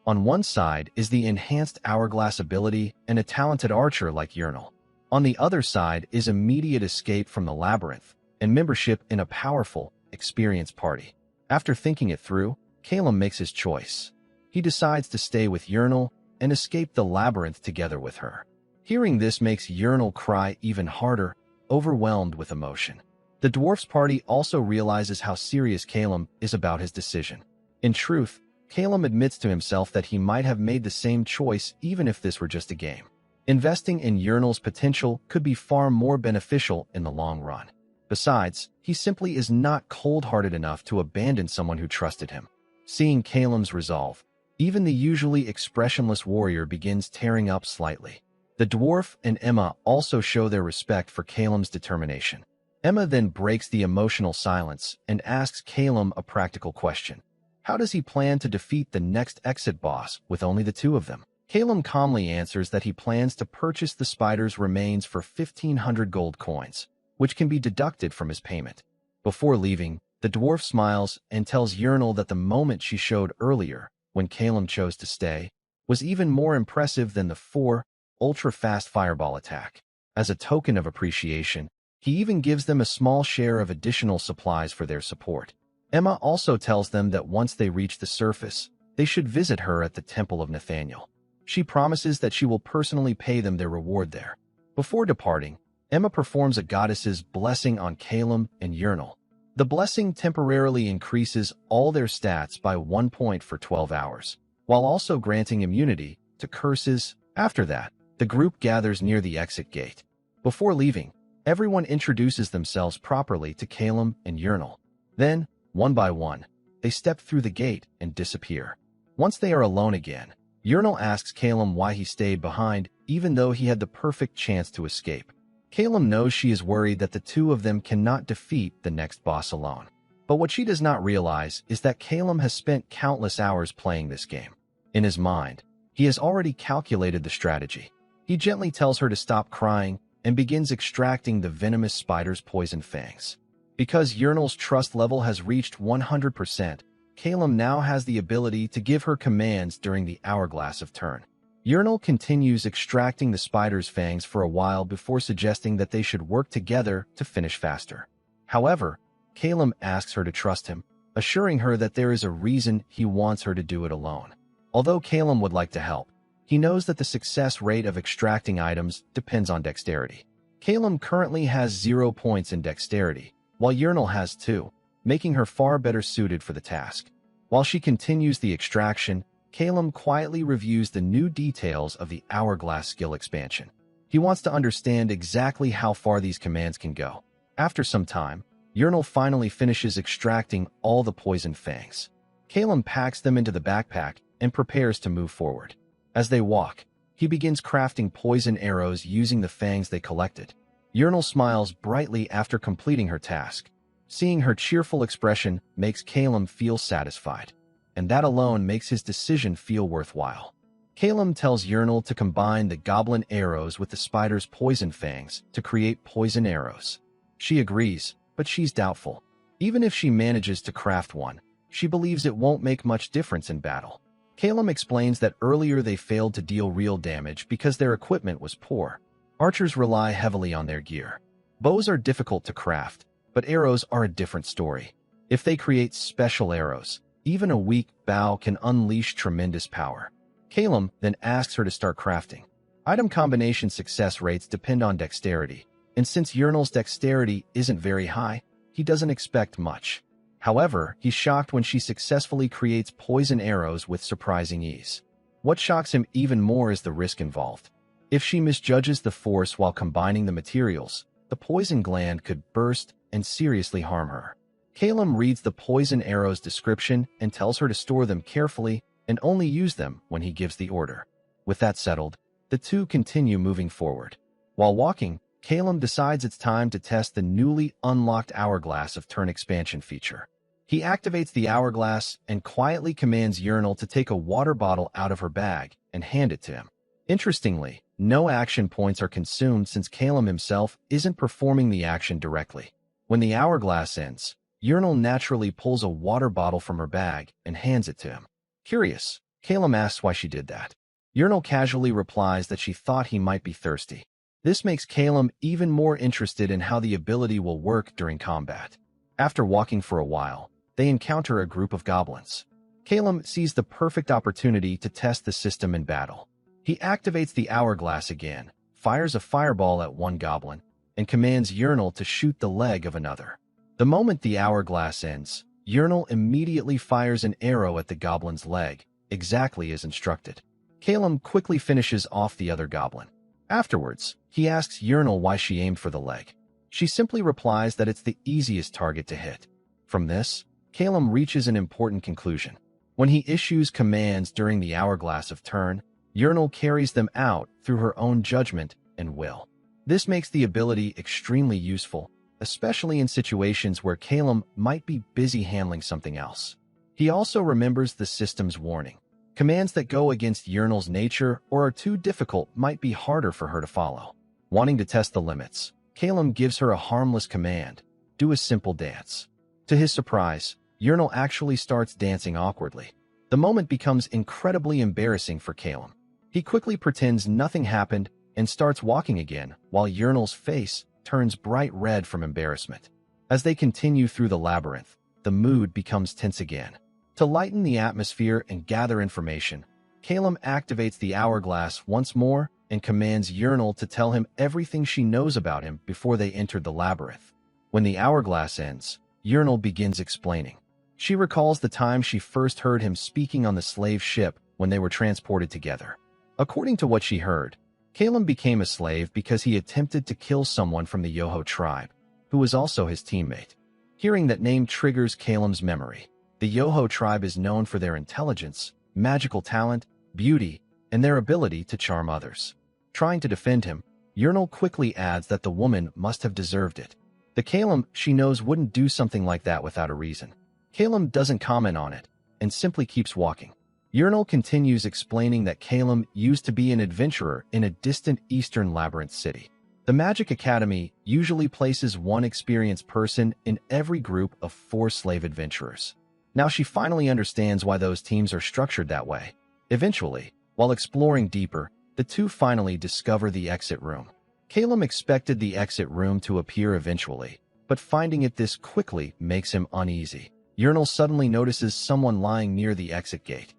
On one side is the enhanced Hourglass ability and a talented archer like Yurnal. On the other side is immediate escape from the labyrinth and membership in a powerful, experienced party. After thinking it through, Calum makes his choice. He decides to stay with Urinal and escape the labyrinth together with her. Hearing this makes Urinal cry even harder, overwhelmed with emotion. The dwarf's party also realizes how serious Calum is about his decision. In truth, Calum admits to himself that he might have made the same choice even if this were just a game. Investing in Urinal's potential could be far more beneficial in the long run. Besides, he simply is not cold-hearted enough to abandon someone who trusted him. Seeing Calum's resolve, even the usually expressionless warrior begins tearing up slightly. The dwarf and Emma also show their respect for Calum's determination. Emma then breaks the emotional silence and asks Calum a practical question. How does he plan to defeat the next exit boss with only the two of them? Calum calmly answers that he plans to purchase the spider's remains for 1,500 gold coins, which can be deducted from his payment. Before leaving, the dwarf smiles and tells Urinal that the moment she showed earlier, when Calum chose to stay, was even more impressive than the 4 ultra-fast fireball attack. As a token of appreciation, he even gives them a small share of additional supplies for their support. Emma also tells them that once they reach the surface, they should visit her at the Temple of Nathaniel. She promises that she will personally pay them their reward there. Before departing, Emma performs a goddess's blessing on Calum and Urinal. The blessing temporarily increases all their stats by 1 point for 12 hours, while also granting immunity to curses. After that, the group gathers near the exit gate. Before leaving, everyone introduces themselves properly to Calum and Urinal. Then, one by one, they step through the gate and disappear. Once they are alone again, Urinal asks Calum why he stayed behind even though he had the perfect chance to escape. Calum knows she is worried that the two of them cannot defeat the next boss alone. But what she does not realize is that Calum has spent countless hours playing this game. In his mind, he has already calculated the strategy. He gently tells her to stop crying and begins extracting the venomous spider's poison fangs. Because Urinal's trust level has reached 100%, Calum now has the ability to give her commands during the hourglass of turn. Urinal continues extracting the spider's fangs for a while before suggesting that they should work together to finish faster. However, Calum asks her to trust him, assuring her that there is a reason he wants her to do it alone. Although Calum would like to help, he knows that the success rate of extracting items depends on dexterity. Calum currently has 0 points in dexterity, while Urinal has 2, making her far better suited for the task. While she continues the extraction, Calum quietly reviews the new details of the Hourglass skill expansion. He wants to understand exactly how far these commands can go. After some time, Urinal finally finishes extracting all the poison fangs. Calum packs them into the backpack and prepares to move forward. As they walk, he begins crafting poison arrows using the fangs they collected. Urinal smiles brightly after completing her task. Seeing her cheerful expression makes Calum feel satisfied, and that alone makes his decision feel worthwhile. Calum tells Urinal to combine the goblin arrows with the spider's poison fangs to create poison arrows. She agrees, but she's doubtful. Even if she manages to craft one, she believes it won't make much difference in battle. Calum explains that earlier they failed to deal real damage because their equipment was poor. Archers rely heavily on their gear. Bows are difficult to craft, but arrows are a different story. If they create special arrows, even a weak bow can unleash tremendous power. Calum then asks her to start crafting. Item combination success rates depend on dexterity, and since Urinal's dexterity isn't very high, he doesn't expect much. However, he's shocked when she successfully creates poison arrows with surprising ease. What shocks him even more is the risk involved. If she misjudges the force while combining the materials, the poison gland could burst and seriously harm her. Calum reads the poison arrow's description and tells her to store them carefully and only use them when he gives the order. With that settled, the two continue moving forward. While walking, Calum decides it's time to test the newly unlocked Hourglass of Turn expansion feature. He activates the Hourglass and quietly commands Urinal to take a water bottle out of her bag and hand it to him. Interestingly, no action points are consumed since Calum himself isn't performing the action directly. When the Hourglass ends, Urinal naturally pulls a water bottle from her bag and hands it to him. Curious, Calum asks why she did that. Urinal casually replies that she thought he might be thirsty. This makes Calum even more interested in how the ability will work during combat. After walking for a while, they encounter a group of goblins. Calum sees the perfect opportunity to test the system in battle. He activates the hourglass again, fires a fireball at one goblin, and commands Urinal to shoot the leg of another. The moment the hourglass ends, Urinal immediately fires an arrow at the goblin's leg, exactly as instructed. Calum quickly finishes off the other goblin. Afterwards, he asks Urinal why she aimed for the leg. She simply replies that it's the easiest target to hit. From this, Calum reaches an important conclusion. When he issues commands during the hourglass of turn, Urinal carries them out through her own judgment and will. This makes the ability extremely useful, especially in situations where Calum might be busy handling something else. He also remembers the system's warning. Commands that go against Urinal's nature or are too difficult might be harder for her to follow. Wanting to test the limits, Calum gives her a harmless command: do a simple dance. To his surprise, Urinal actually starts dancing awkwardly. The moment becomes incredibly embarrassing for Calum. He quickly pretends nothing happened and starts walking again, while Urinal's face turns bright red from embarrassment. As they continue through the labyrinth, the mood becomes tense again. To lighten the atmosphere and gather information, Calum activates the hourglass once more and commands Urinal to tell him everything she knows about him before they entered the labyrinth. When the hourglass ends, Urinal begins explaining. She recalls the time she first heard him speaking on the slave ship when they were transported together. According to what she heard, Calum became a slave because he attempted to kill someone from the Yoho tribe, who was also his teammate. Hearing that name triggers Calum's memory. The Yoho tribe is known for their intelligence, magical talent, beauty, and their ability to charm others. Trying to defend him, Urinal quickly adds that the woman must have deserved it. The Calum she knows wouldn't do something like that without a reason. Calum doesn't comment on it, and simply keeps walking. Urinal continues explaining that Calum used to be an adventurer in a distant eastern labyrinth city. The Magic Academy usually places one experienced person in every group of 4 slave adventurers. Now she finally understands why those teams are structured that way. Eventually, while exploring deeper, the two finally discover the exit room. Calum expected the exit room to appear eventually, but finding it this quickly makes him uneasy. Urinal suddenly notices someone lying near the exit gate.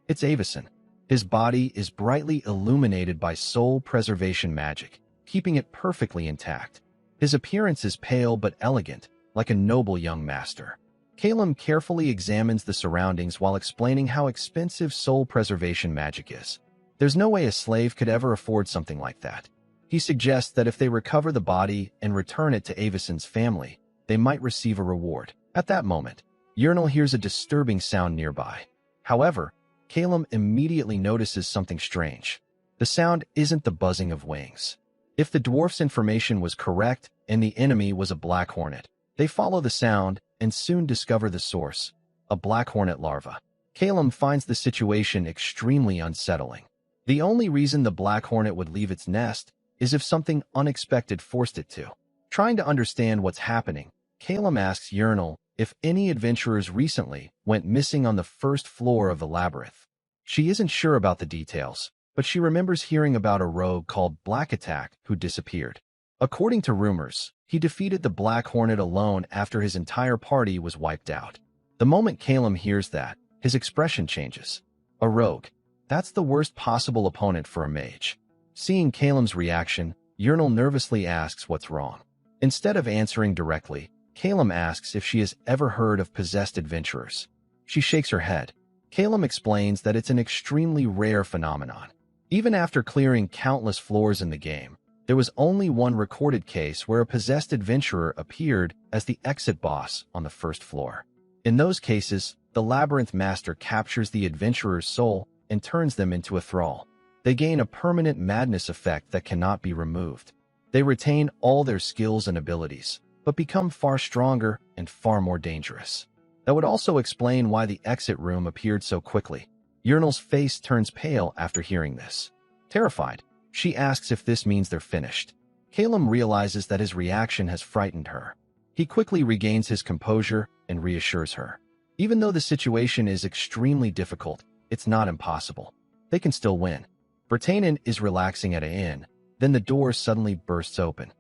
It's Avison. His body is brightly illuminated by soul preservation magic, keeping it perfectly intact. His appearance is pale but elegant, like a noble young master. Calum carefully examines the surroundings while explaining how expensive soul preservation magic is. There's no way a slave could ever afford something like that. He suggests that if they recover the body and return it to Avison's family, they might receive a reward. At that moment, Urinal hears a disturbing sound nearby. However, Calum immediately notices something strange. The sound isn't the buzzing of wings. If the dwarf's information was correct and the enemy was a black hornet, they follow the sound and soon discover the source, a black hornet larva. Calum finds the situation extremely unsettling. The only reason the black hornet would leave its nest is if something unexpected forced it to. Trying to understand what's happening, Calum asks Urinal if any adventurers recently went missing on the first floor of the labyrinth. She isn't sure about the details, but she remembers hearing about a rogue called Black Attack who disappeared. According to rumors, he defeated the Black Hornet alone after his entire party was wiped out. The moment Calum hears that, his expression changes. A rogue. That's the worst possible opponent for a mage. Seeing Calum's reaction, Urinal nervously asks what's wrong. Instead of answering directly, Calum asks if she has ever heard of possessed adventurers. She shakes her head. Calum explains that it's an extremely rare phenomenon. Even after clearing countless floors in the game, there was only one recorded case where a possessed adventurer appeared as the exit boss on the first floor. In those cases, the labyrinth master captures the adventurer's soul and turns them into a thrall. They gain a permanent madness effect that cannot be removed. They retain all their skills and abilities, but become far stronger and far more dangerous. That would also explain why the exit room appeared so quickly. Urinal's face turns pale after hearing this. Terrified, she asks if this means they're finished. Calum realizes that his reaction has frightened her. He quickly regains his composure and reassures her. Even though the situation is extremely difficult, it's not impossible. They can still win. Bertanen is relaxing at an inn. Then Then the door suddenly bursts open.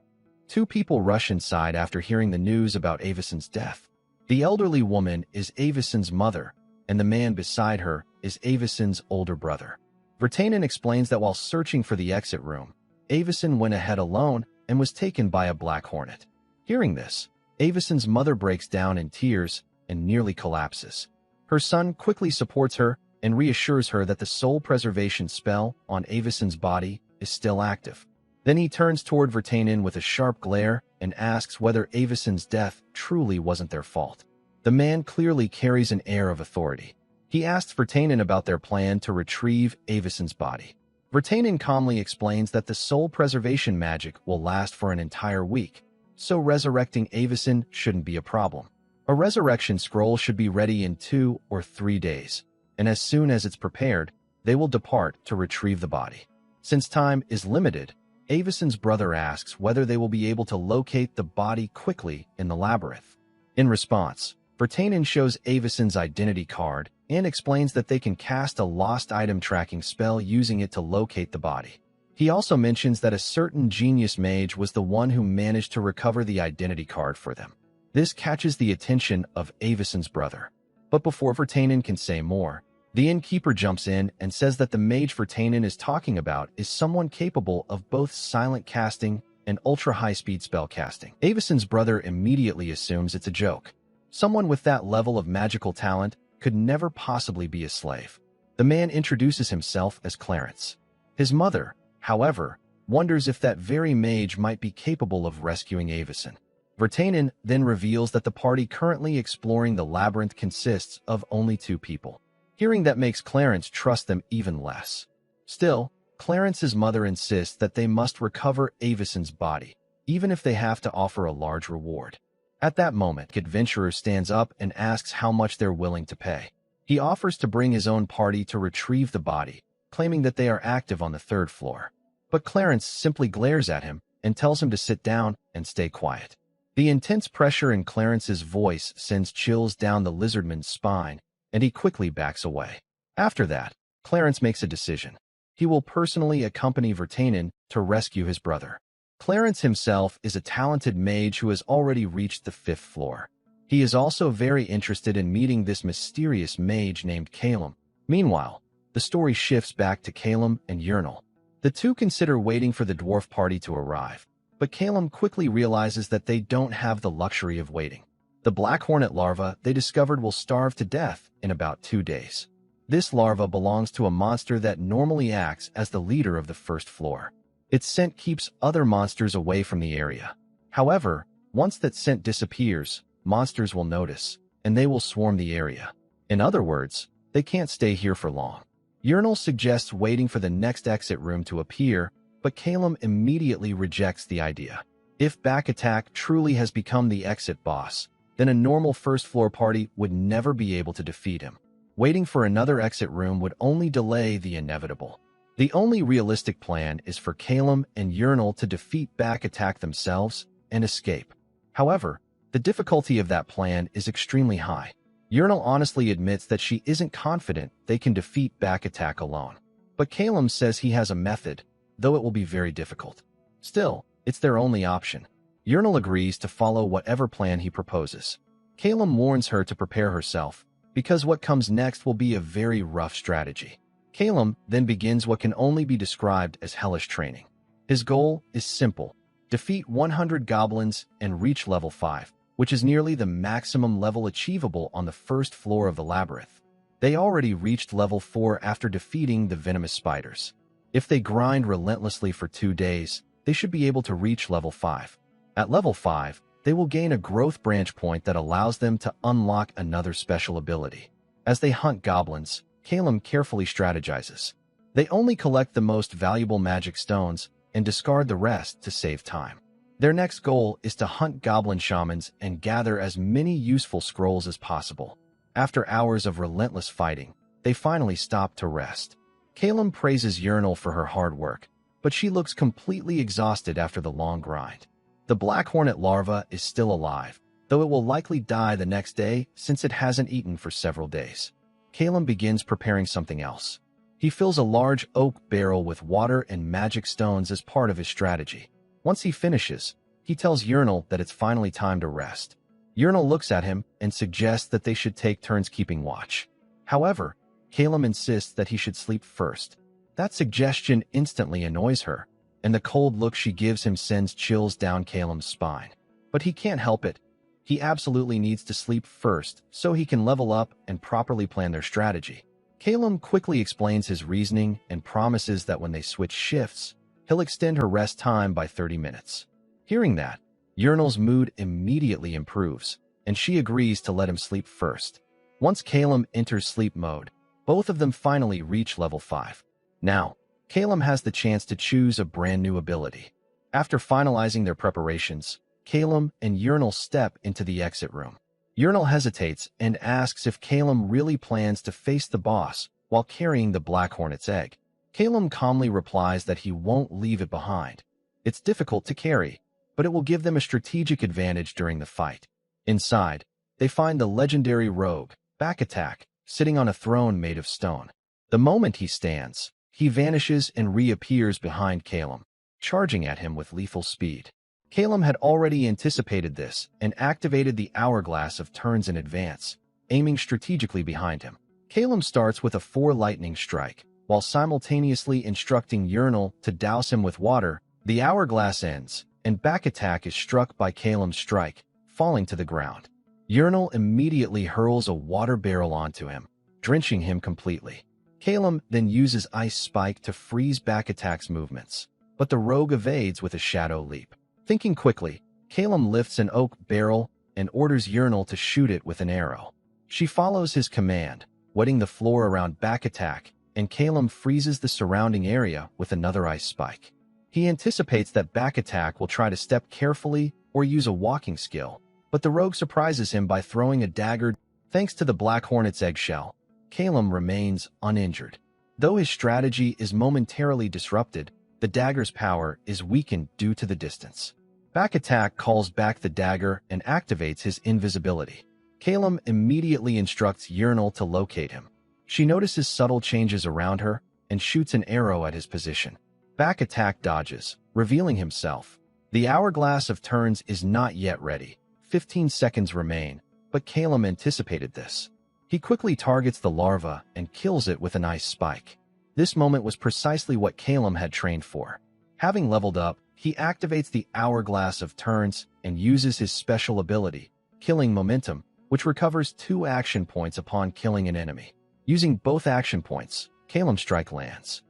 Two people rush inside after hearing the news about Avison's death. The elderly woman is Avison's mother, and the man beside her is Avison's older brother. Vertanen explains that while searching for the exit room, Avison went ahead alone and was taken by a black hornet. Hearing this, Avison's mother breaks down in tears and nearly collapses. Her son quickly supports her and reassures her that the soul preservation spell on Avison's body is still active. Then he turns toward Vertanen with a sharp glare and asks whether Avison's death truly wasn't their fault. The man clearly carries an air of authority. He asks Vertanen about their plan to retrieve Avison's body. Vertanen calmly explains that the soul preservation magic will last for an entire week, so resurrecting Avison shouldn't be a problem. A resurrection scroll should be ready in 2 or 3 days, and as soon as it's prepared, they will depart to retrieve the body. Since time is limited, Avison's brother asks whether they will be able to locate the body quickly in the labyrinth. In response, Vertanen shows Avison's identity card and explains that they can cast a lost item tracking spell using it to locate the body. He also mentions that a certain genius mage was the one who managed to recover the identity card for them. This catches the attention of Avison's brother. But before Vertanen can say more, the innkeeper jumps in and says that the mage Vertanen is talking about is someone capable of both silent casting and ultra-high-speed spell casting. Avison's brother immediately assumes it's a joke. Someone with that level of magical talent could never possibly be a slave. The man introduces himself as Clarence. His mother, however, wonders if that very mage might be capable of rescuing Avison. Vertanen then reveals that the party currently exploring the labyrinth consists of only 2 people. Hearing that makes Clarence trust them even less. Still, Clarence's mother insists that they must recover Avison's body, even if they have to offer a large reward. At that moment, Adventurer stands up and asks how much they're willing to pay. He offers to bring his own party to retrieve the body, claiming that they are active on the 3rd floor. But Clarence simply glares at him and tells him to sit down and stay quiet. The intense pressure in Clarence's voice sends chills down the lizardman's spine, and he quickly backs away. After that, Clarence makes a decision. He will personally accompany Vertanen to rescue his brother. Clarence himself is a talented mage who has already reached the 5th floor. He is also very interested in meeting this mysterious mage named Calum. Meanwhile, the story shifts back to Calum and Urnal. The two consider waiting for the dwarf party to arrive, but Calum quickly realizes that they don't have the luxury of waiting. The black hornet larva they discovered will starve to death in about 2 days. This larva belongs to a monster that normally acts as the leader of the 1st floor. Its scent keeps other monsters away from the area. However, once that scent disappears, monsters will notice, and they will swarm the area. In other words, they can't stay here for long. Urnal suggests waiting for the next exit room to appear, but Calum immediately rejects the idea. If Back Attack truly has become the exit boss, then a normal 1st floor party would never be able to defeat him. Waiting for another exit room would only delay the inevitable. The only realistic plan is for Calum and Urnal to defeat Back Attack themselves and escape. However, the difficulty of that plan is extremely high. Urnal honestly admits that she isn't confident they can defeat Back Attack alone. But Calum says he has a method, though it will be very difficult. Still, it's their only option. Urnal agrees to follow whatever plan he proposes. Calum warns her to prepare herself, because what comes next will be a very rough strategy. Calum then begins what can only be described as hellish training. His goal is simple: defeat 100 goblins and reach level 5, which is nearly the maximum level achievable on the 1st floor of the labyrinth. They already reached level 4 after defeating the venomous spiders. If they grind relentlessly for 2 days, they should be able to reach level 5. At level 5, they will gain a growth branch point that allows them to unlock another special ability. As they hunt goblins, Calum carefully strategizes. They only collect the most valuable magic stones and discard the rest to save time. Their next goal is to hunt goblin shamans and gather as many useful scrolls as possible. After hours of relentless fighting, they finally stop to rest. Calum praises Urnal for her hard work, but she looks completely exhausted after the long grind. The black hornet larva is still alive, though it will likely die the next day since it hasn't eaten for several days. Calum begins preparing something else. He fills a large oak barrel with water and magic stones as part of his strategy. Once he finishes, he tells Yurnal that it's finally time to rest. Yurnal looks at him and suggests that they should take turns keeping watch. However, Calum insists that he should sleep first. That suggestion instantly annoys her, and the cold look she gives him sends chills down Calum's spine. But he can't help it. He absolutely needs to sleep first so he can level up and properly plan their strategy. Calum quickly explains his reasoning and promises that when they switch shifts, he'll extend her rest time by 30 minutes. Hearing that, Yurnal's mood immediately improves, and she agrees to let him sleep first. Once Calum enters sleep mode, both of them finally reach level 5. Now, Calum has the chance to choose a brand new ability. After finalizing their preparations, Calum and Yurnal step into the exit room. Yurnal hesitates and asks if Calum really plans to face the boss while carrying the Black Hornet's egg. Calum calmly replies that he won't leave it behind. It's difficult to carry, but it will give them a strategic advantage during the fight. Inside, they find the legendary rogue, Back Attack, sitting on a throne made of stone. The moment he stands, he vanishes and reappears behind Calum, charging at him with lethal speed. Calum had already anticipated this and activated the hourglass of turns in advance, aiming strategically behind him. Calum starts with a 4 lightning strike, while simultaneously instructing Yurnal to douse him with water. The hourglass ends, and Back Attack is struck by Calum's strike, falling to the ground. Yurnal immediately hurls a water barrel onto him, drenching him completely. Calum then uses Ice Spike to freeze Back Attack's movements, but the rogue evades with a shadow leap. Thinking quickly, Calum lifts an oak barrel and orders Yurnal to shoot it with an arrow. She follows his command, wetting the floor around Back Attack, and Calum freezes the surrounding area with another Ice Spike. He anticipates that Back Attack will try to step carefully or use a walking skill, but the rogue surprises him by throwing a dagger. Thanks to the Black Hornet's eggshell, Calum remains uninjured. Though his strategy is momentarily disrupted, the dagger's power is weakened due to the distance. Back Attack calls back the dagger and activates his invisibility. Calum immediately instructs Yurnal to locate him. She notices subtle changes around her and shoots an arrow at his position. Back Attack dodges, revealing himself. The hourglass of turns is not yet ready. 15 seconds remain, but Calum anticipated this. He quickly targets the larva and kills it with an Ice Spike. This moment was precisely what Calum had trained for. Having leveled up, he activates the hourglass of turns and uses his special ability, Killing Momentum, which recovers 2 action points upon killing an enemy. Using both action points, Calum's strike lands.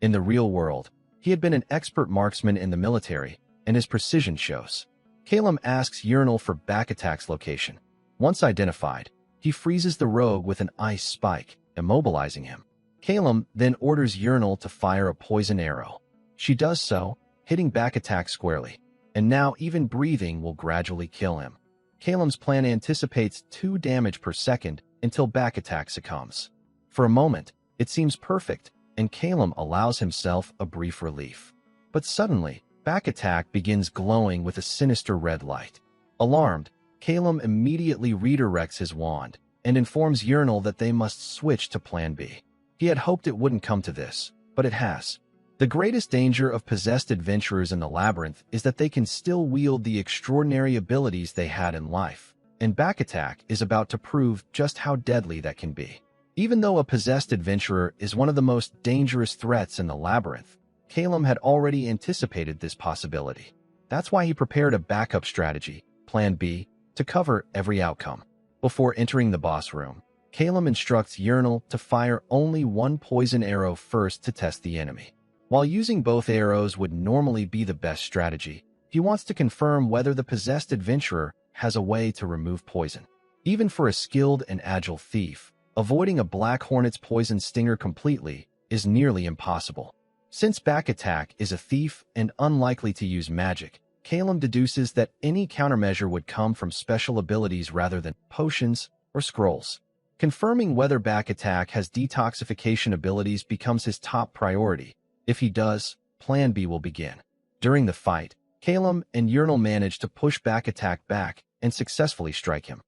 In the real world, he had been an expert marksman in the military, and his precision shows. Calum asks Yurnal for Back Attack's location. Once identified, he freezes the rogue with an Ice Spike, immobilizing him. Calum then orders Yurnal to fire a poison arrow. She does so, hitting Back Attack squarely, and now even breathing will gradually kill him. Calum's plan anticipates 2 damage per second until Back Attack succumbs. For a moment, it seems perfect, and Calum allows himself a brief relief. But suddenly, Back Attack begins glowing with a sinister red light. Alarmed, Calum immediately redirects his wand and informs Yurnal that they must switch to Plan B. He had hoped it wouldn't come to this, but it has. The greatest danger of possessed adventurers in the labyrinth is that they can still wield the extraordinary abilities they had in life, and Back Attack is about to prove just how deadly that can be. Even though a possessed adventurer is one of the most dangerous threats in the labyrinth, Calum had already anticipated this possibility. That's why he prepared a backup strategy, Plan B, to cover every outcome. Before entering the boss room, Calum instructs Yurnal to fire only 1 poison arrow first to test the enemy. While using both arrows would normally be the best strategy, he wants to confirm whether the possessed adventurer has a way to remove poison. Even for a skilled and agile thief, avoiding a Black Hornet's poison stinger completely is nearly impossible. Since Back Attack is a thief and unlikely to use magic, Calum deduces that any countermeasure would come from special abilities rather than potions or scrolls. Confirming whether Back Attack has detoxification abilities becomes his top priority. If he does, Plan B will begin. During the fight, Calum and Yurnal manage to push Back Attack back and successfully strike him.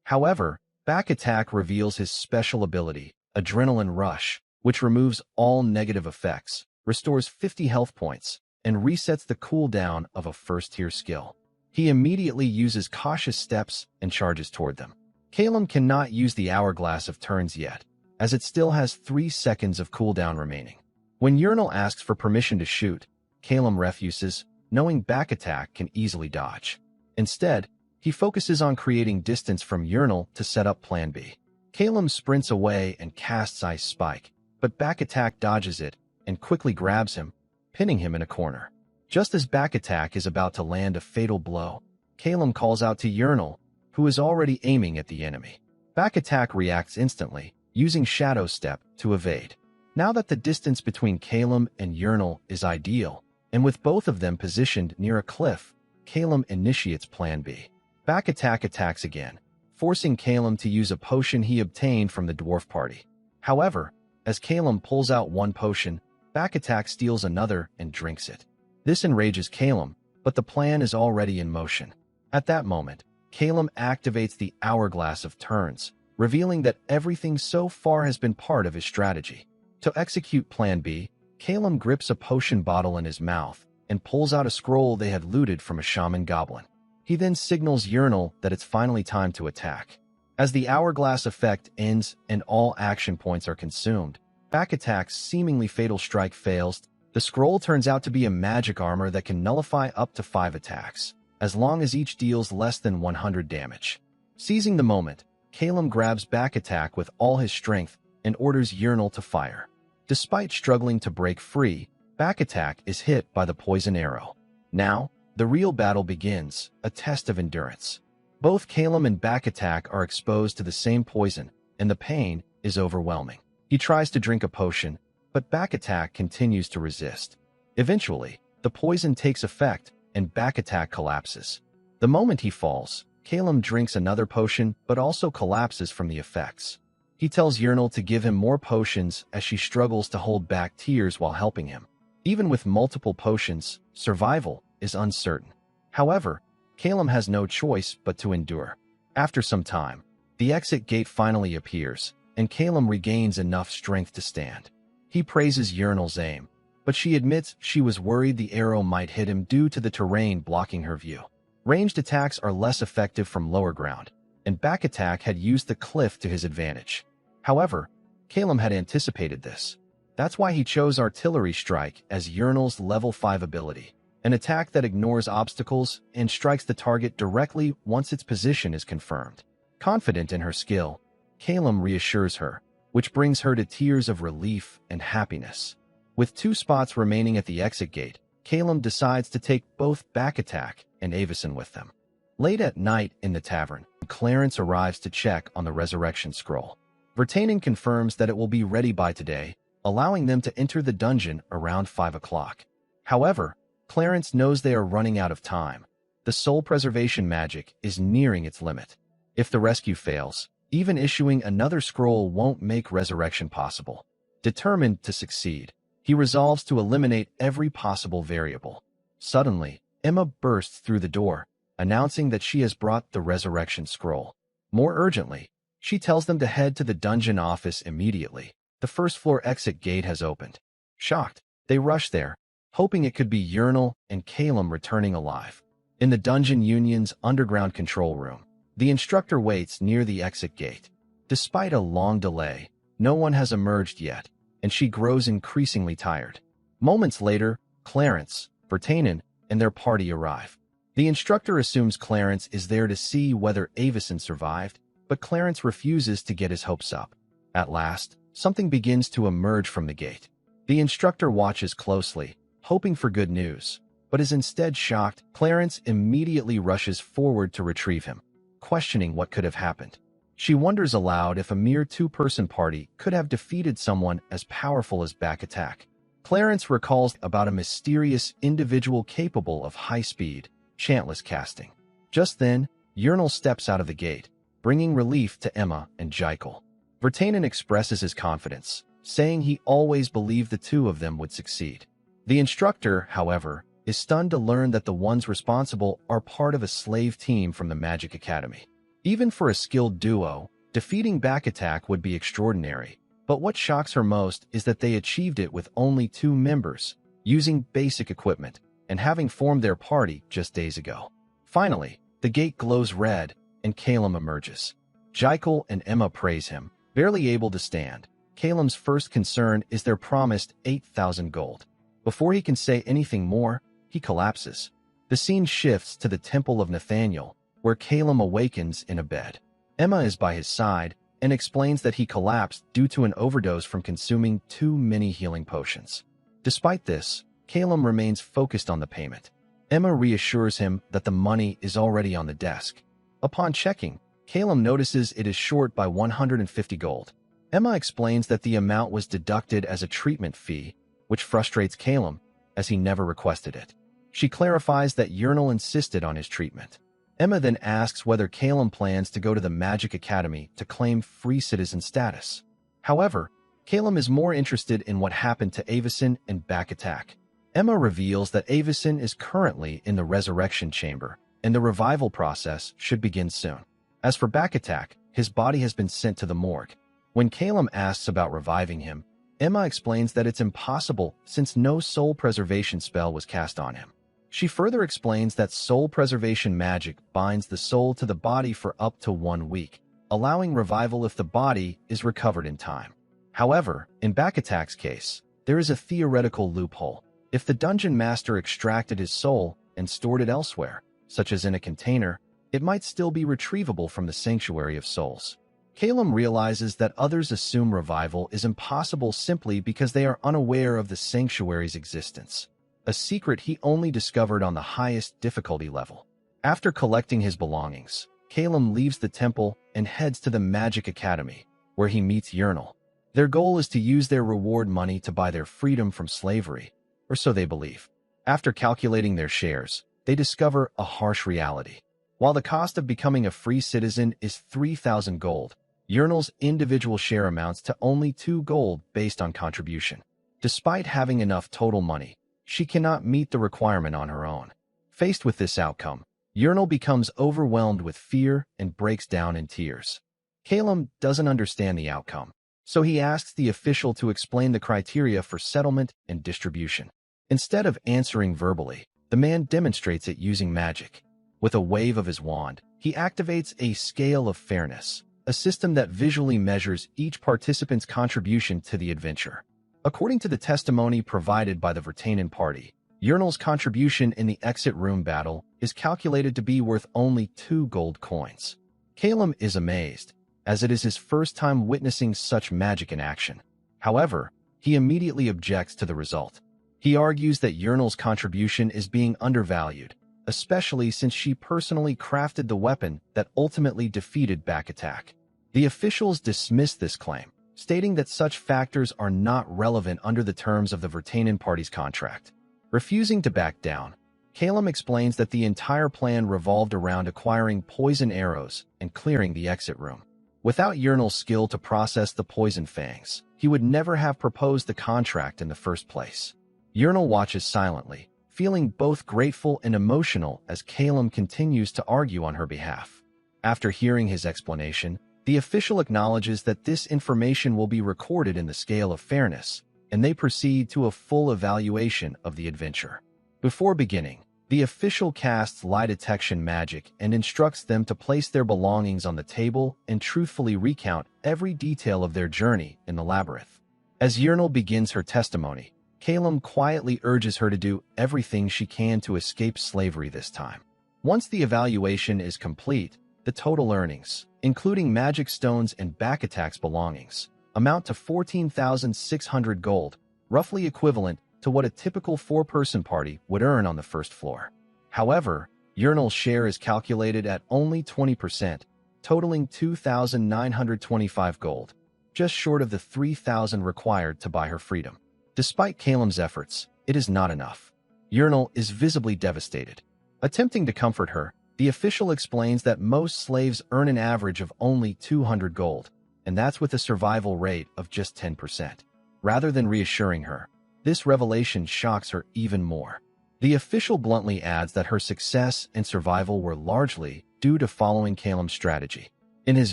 However, Back Attack reveals his special ability, Adrenaline Rush, which removes all negative effects, restores 50 health points, and resets the cooldown of a first-tier skill. He immediately uses cautious steps and charges toward them. Calum cannot use the Hourglass of Turns yet, as it still has 3 seconds of cooldown remaining. When Urinal asks for permission to shoot, Calum refuses, knowing back attack can easily dodge. Instead, he focuses on creating distance from Urinal to set up Plan B. Calum sprints away and casts Ice Spike, but back attack dodges it and quickly grabs him, pinning him in a corner. Just as back attack is about to land a fatal blow, Calum calls out to Urinal, who is already aiming at the enemy. Back attack reacts instantly, using Shadow Step to evade. Now that the distance between Calum and Urinal is ideal, and with both of them positioned near a cliff, Calum initiates Plan B. Back attack attacks again, forcing Calum to use a potion he obtained from the dwarf party. However, as Calum pulls out one potion, back attack steals another and drinks it. This enrages Calum, but the plan is already in motion. At that moment, Calum activates the Hourglass of Turns, revealing that everything so far has been part of his strategy. To execute Plan B, Calum grips a potion bottle in his mouth and pulls out a scroll they had looted from a shaman goblin. He then signals Urinal that it's finally time to attack. As the Hourglass effect ends and all action points are consumed, back attack's seemingly fatal strike fails. The scroll turns out to be a magic armor that can nullify up to 5 attacks, as long as each deals less than 100 damage. Seizing the moment, Calum grabs back attack with all his strength and orders Urinal to fire. Despite struggling to break free, back attack is hit by the poison arrow. Now, the real battle begins, a test of endurance. Both Calum and back attack are exposed to the same poison, and the pain is overwhelming. He tries to drink a potion, but back attack continues to resist. Eventually, the poison takes effect and back attack collapses. The moment he falls, Calum drinks another potion but also collapses from the effects. He tells Urinal to give him more potions as she struggles to hold back tears while helping him. Even with multiple potions, survival is uncertain. However, Calum has no choice but to endure. After some time, the exit gate finally appears, and Calum regains enough strength to stand. He praises Urinal's aim, but she admits she was worried the arrow might hit him due to the terrain blocking her view. Ranged attacks are less effective from lower ground, and back attack had used the cliff to his advantage. However, Calum had anticipated this. That's why he chose Artillery Strike as Urinal's level 5 ability, an attack that ignores obstacles and strikes the target directly once its position is confirmed. Confident in her skill, Calum reassures her, which brings her to tears of relief and happiness. With 2 spots remaining at the exit gate, Calum decides to take both back attack and Avison with them. Late at night in the tavern, Clarence arrives to check on the resurrection scroll. Vertanen confirms that it will be ready by today, allowing them to enter the dungeon around 5 o'clock. However, Clarence knows they are running out of time. The soul preservation magic is nearing its limit. If the rescue fails, even issuing another scroll won't make resurrection possible. Determined to succeed, he resolves to eliminate every possible variable. Suddenly, Emma bursts through the door, announcing that she has brought the resurrection scroll. More urgently, she tells them to head to the dungeon office immediately. The first-floor exit gate has opened. Shocked, they rush there, hoping it could be Urinal and Calum returning alive. In the dungeon union's underground control room, the instructor waits near the exit gate. Despite a long delay, no one has emerged yet, and she grows increasingly tired. Moments later, Clarence, Vertanen, and their party arrive. The instructor assumes Clarence is there to see whether Avison survived, but Clarence refuses to get his hopes up. At last, something begins to emerge from the gate. The instructor watches closely, hoping for good news, but is instead shocked. Clarence immediately rushes forward to retrieve him, questioning what could have happened. She wonders aloud if a mere 2-person party could have defeated someone as powerful as back attack. Clarence recalls about a mysterious individual capable of high-speed, chantless casting. Just then, Urinal steps out of the gate, bringing relief to Emma and Jekyll. Vertanen expresses his confidence, saying he always believed the 2 of them would succeed. The instructor, however, is stunned to learn that the ones responsible are part of a slave team from the Magic Academy. Even for a skilled duo, defeating back attack would be extraordinary, But what shocks her most is that they achieved it with only 2 members, using basic equipment, and having formed their party just days ago. Finally, the gate glows red, and Calum emerges. Jekyll and Emma praise him, barely able to stand. Calum's first concern is their promised 8,000 gold. Before he can say anything more, he collapses. The scene shifts to the Temple of Nathaniel, where Calum awakens in a bed. Emma is by his side and explains that he collapsed due to an overdose from consuming too many healing potions. Despite this, Calum remains focused on the payment. Emma reassures him that the money is already on the desk. Upon checking, Calum notices it is short by 150 gold. Emma explains that the amount was deducted as a treatment fee, which frustrates Calum, as he never requested it. She clarifies that Urnal insisted on his treatment. Emma then asks whether Calum plans to go to the Magic Academy to claim free citizen status. However, Calum is more interested in what happened to Avison and Back Attack. Emma reveals that Avison is currently in the Resurrection Chamber, and the revival process should begin soon. As for Back Attack, his body has been sent to the morgue. When Calum asks about reviving him, Emma explains that it's impossible since no soul preservation spell was cast on him. She further explains that soul preservation magic binds the soul to the body for up to 1 week, allowing revival if the body is recovered in time. However, in Back Attack's case, there is a theoretical loophole. If the dungeon master extracted his soul and stored it elsewhere, such as in a container, it might still be retrievable from the Sanctuary of Souls. Calum realizes that others assume revival is impossible simply because they are unaware of the Sanctuary's existence, a secret he only discovered on the highest difficulty level. After collecting his belongings, Calum leaves the temple and heads to the Magic Academy, where he meets Urnal. Their goal is to use their reward money to buy their freedom from slavery, or so they believe. After calculating their shares, they discover a harsh reality. While the cost of becoming a free citizen is 3,000 gold, Urnal's individual share amounts to only 2 gold based on contribution. Despite having enough total money, she cannot meet the requirement on her own. Faced with this outcome, Urnal becomes overwhelmed with fear and breaks down in tears. Calum doesn't understand the outcome, so he asks the official to explain the criteria for settlement and distribution. Instead of answering verbally, the man demonstrates it using magic. With a wave of his wand, he activates a scale of fairness, a system that visually measures each participant's contribution to the adventure. According to the testimony provided by the Vertanen party, Urnal's contribution in the exit room battle is calculated to be worth only 2 gold coins. Calum is amazed, as it is his first time witnessing such magic in action. However, he immediately objects to the result. He argues that Urnal's contribution is being undervalued, especially since she personally crafted the weapon that ultimately defeated Back Attack. The officials dismiss this claim, stating that such factors are not relevant under the terms of the Vertanen party's contract. Refusing to back down, Calum explains that the entire plan revolved around acquiring poison arrows and clearing the exit room. Without Urnal's skill to process the poison fangs, he would never have proposed the contract in the first place. Urnal watches silently, feeling both grateful and emotional as Calum continues to argue on her behalf. After hearing his explanation, the official acknowledges that this information will be recorded in the scale of fairness, and they proceed to a full evaluation of the adventure. Before beginning, the official casts lie detection magic and instructs them to place their belongings on the table and truthfully recount every detail of their journey in the labyrinth. As Urnal begins her testimony, Calum quietly urges her to do everything she can to escape slavery this time. Once the evaluation is complete, the total earnings, including magic stones and Back Attack's belongings, amount to 14,600 gold, roughly equivalent to what a typical 4-person party would earn on the first floor. However, Urnal's share is calculated at only 20%, totaling 2,925 gold, just short of the 3,000 required to buy her freedom. Despite Calum's efforts, it is not enough. Urnal is visibly devastated. Attempting to comfort her, the official explains that most slaves earn an average of only 200 gold, and that's with a survival rate of just 10%. Rather than reassuring her, this revelation shocks her even more. The official bluntly adds that her success and survival were largely due to following Calum's strategy. In his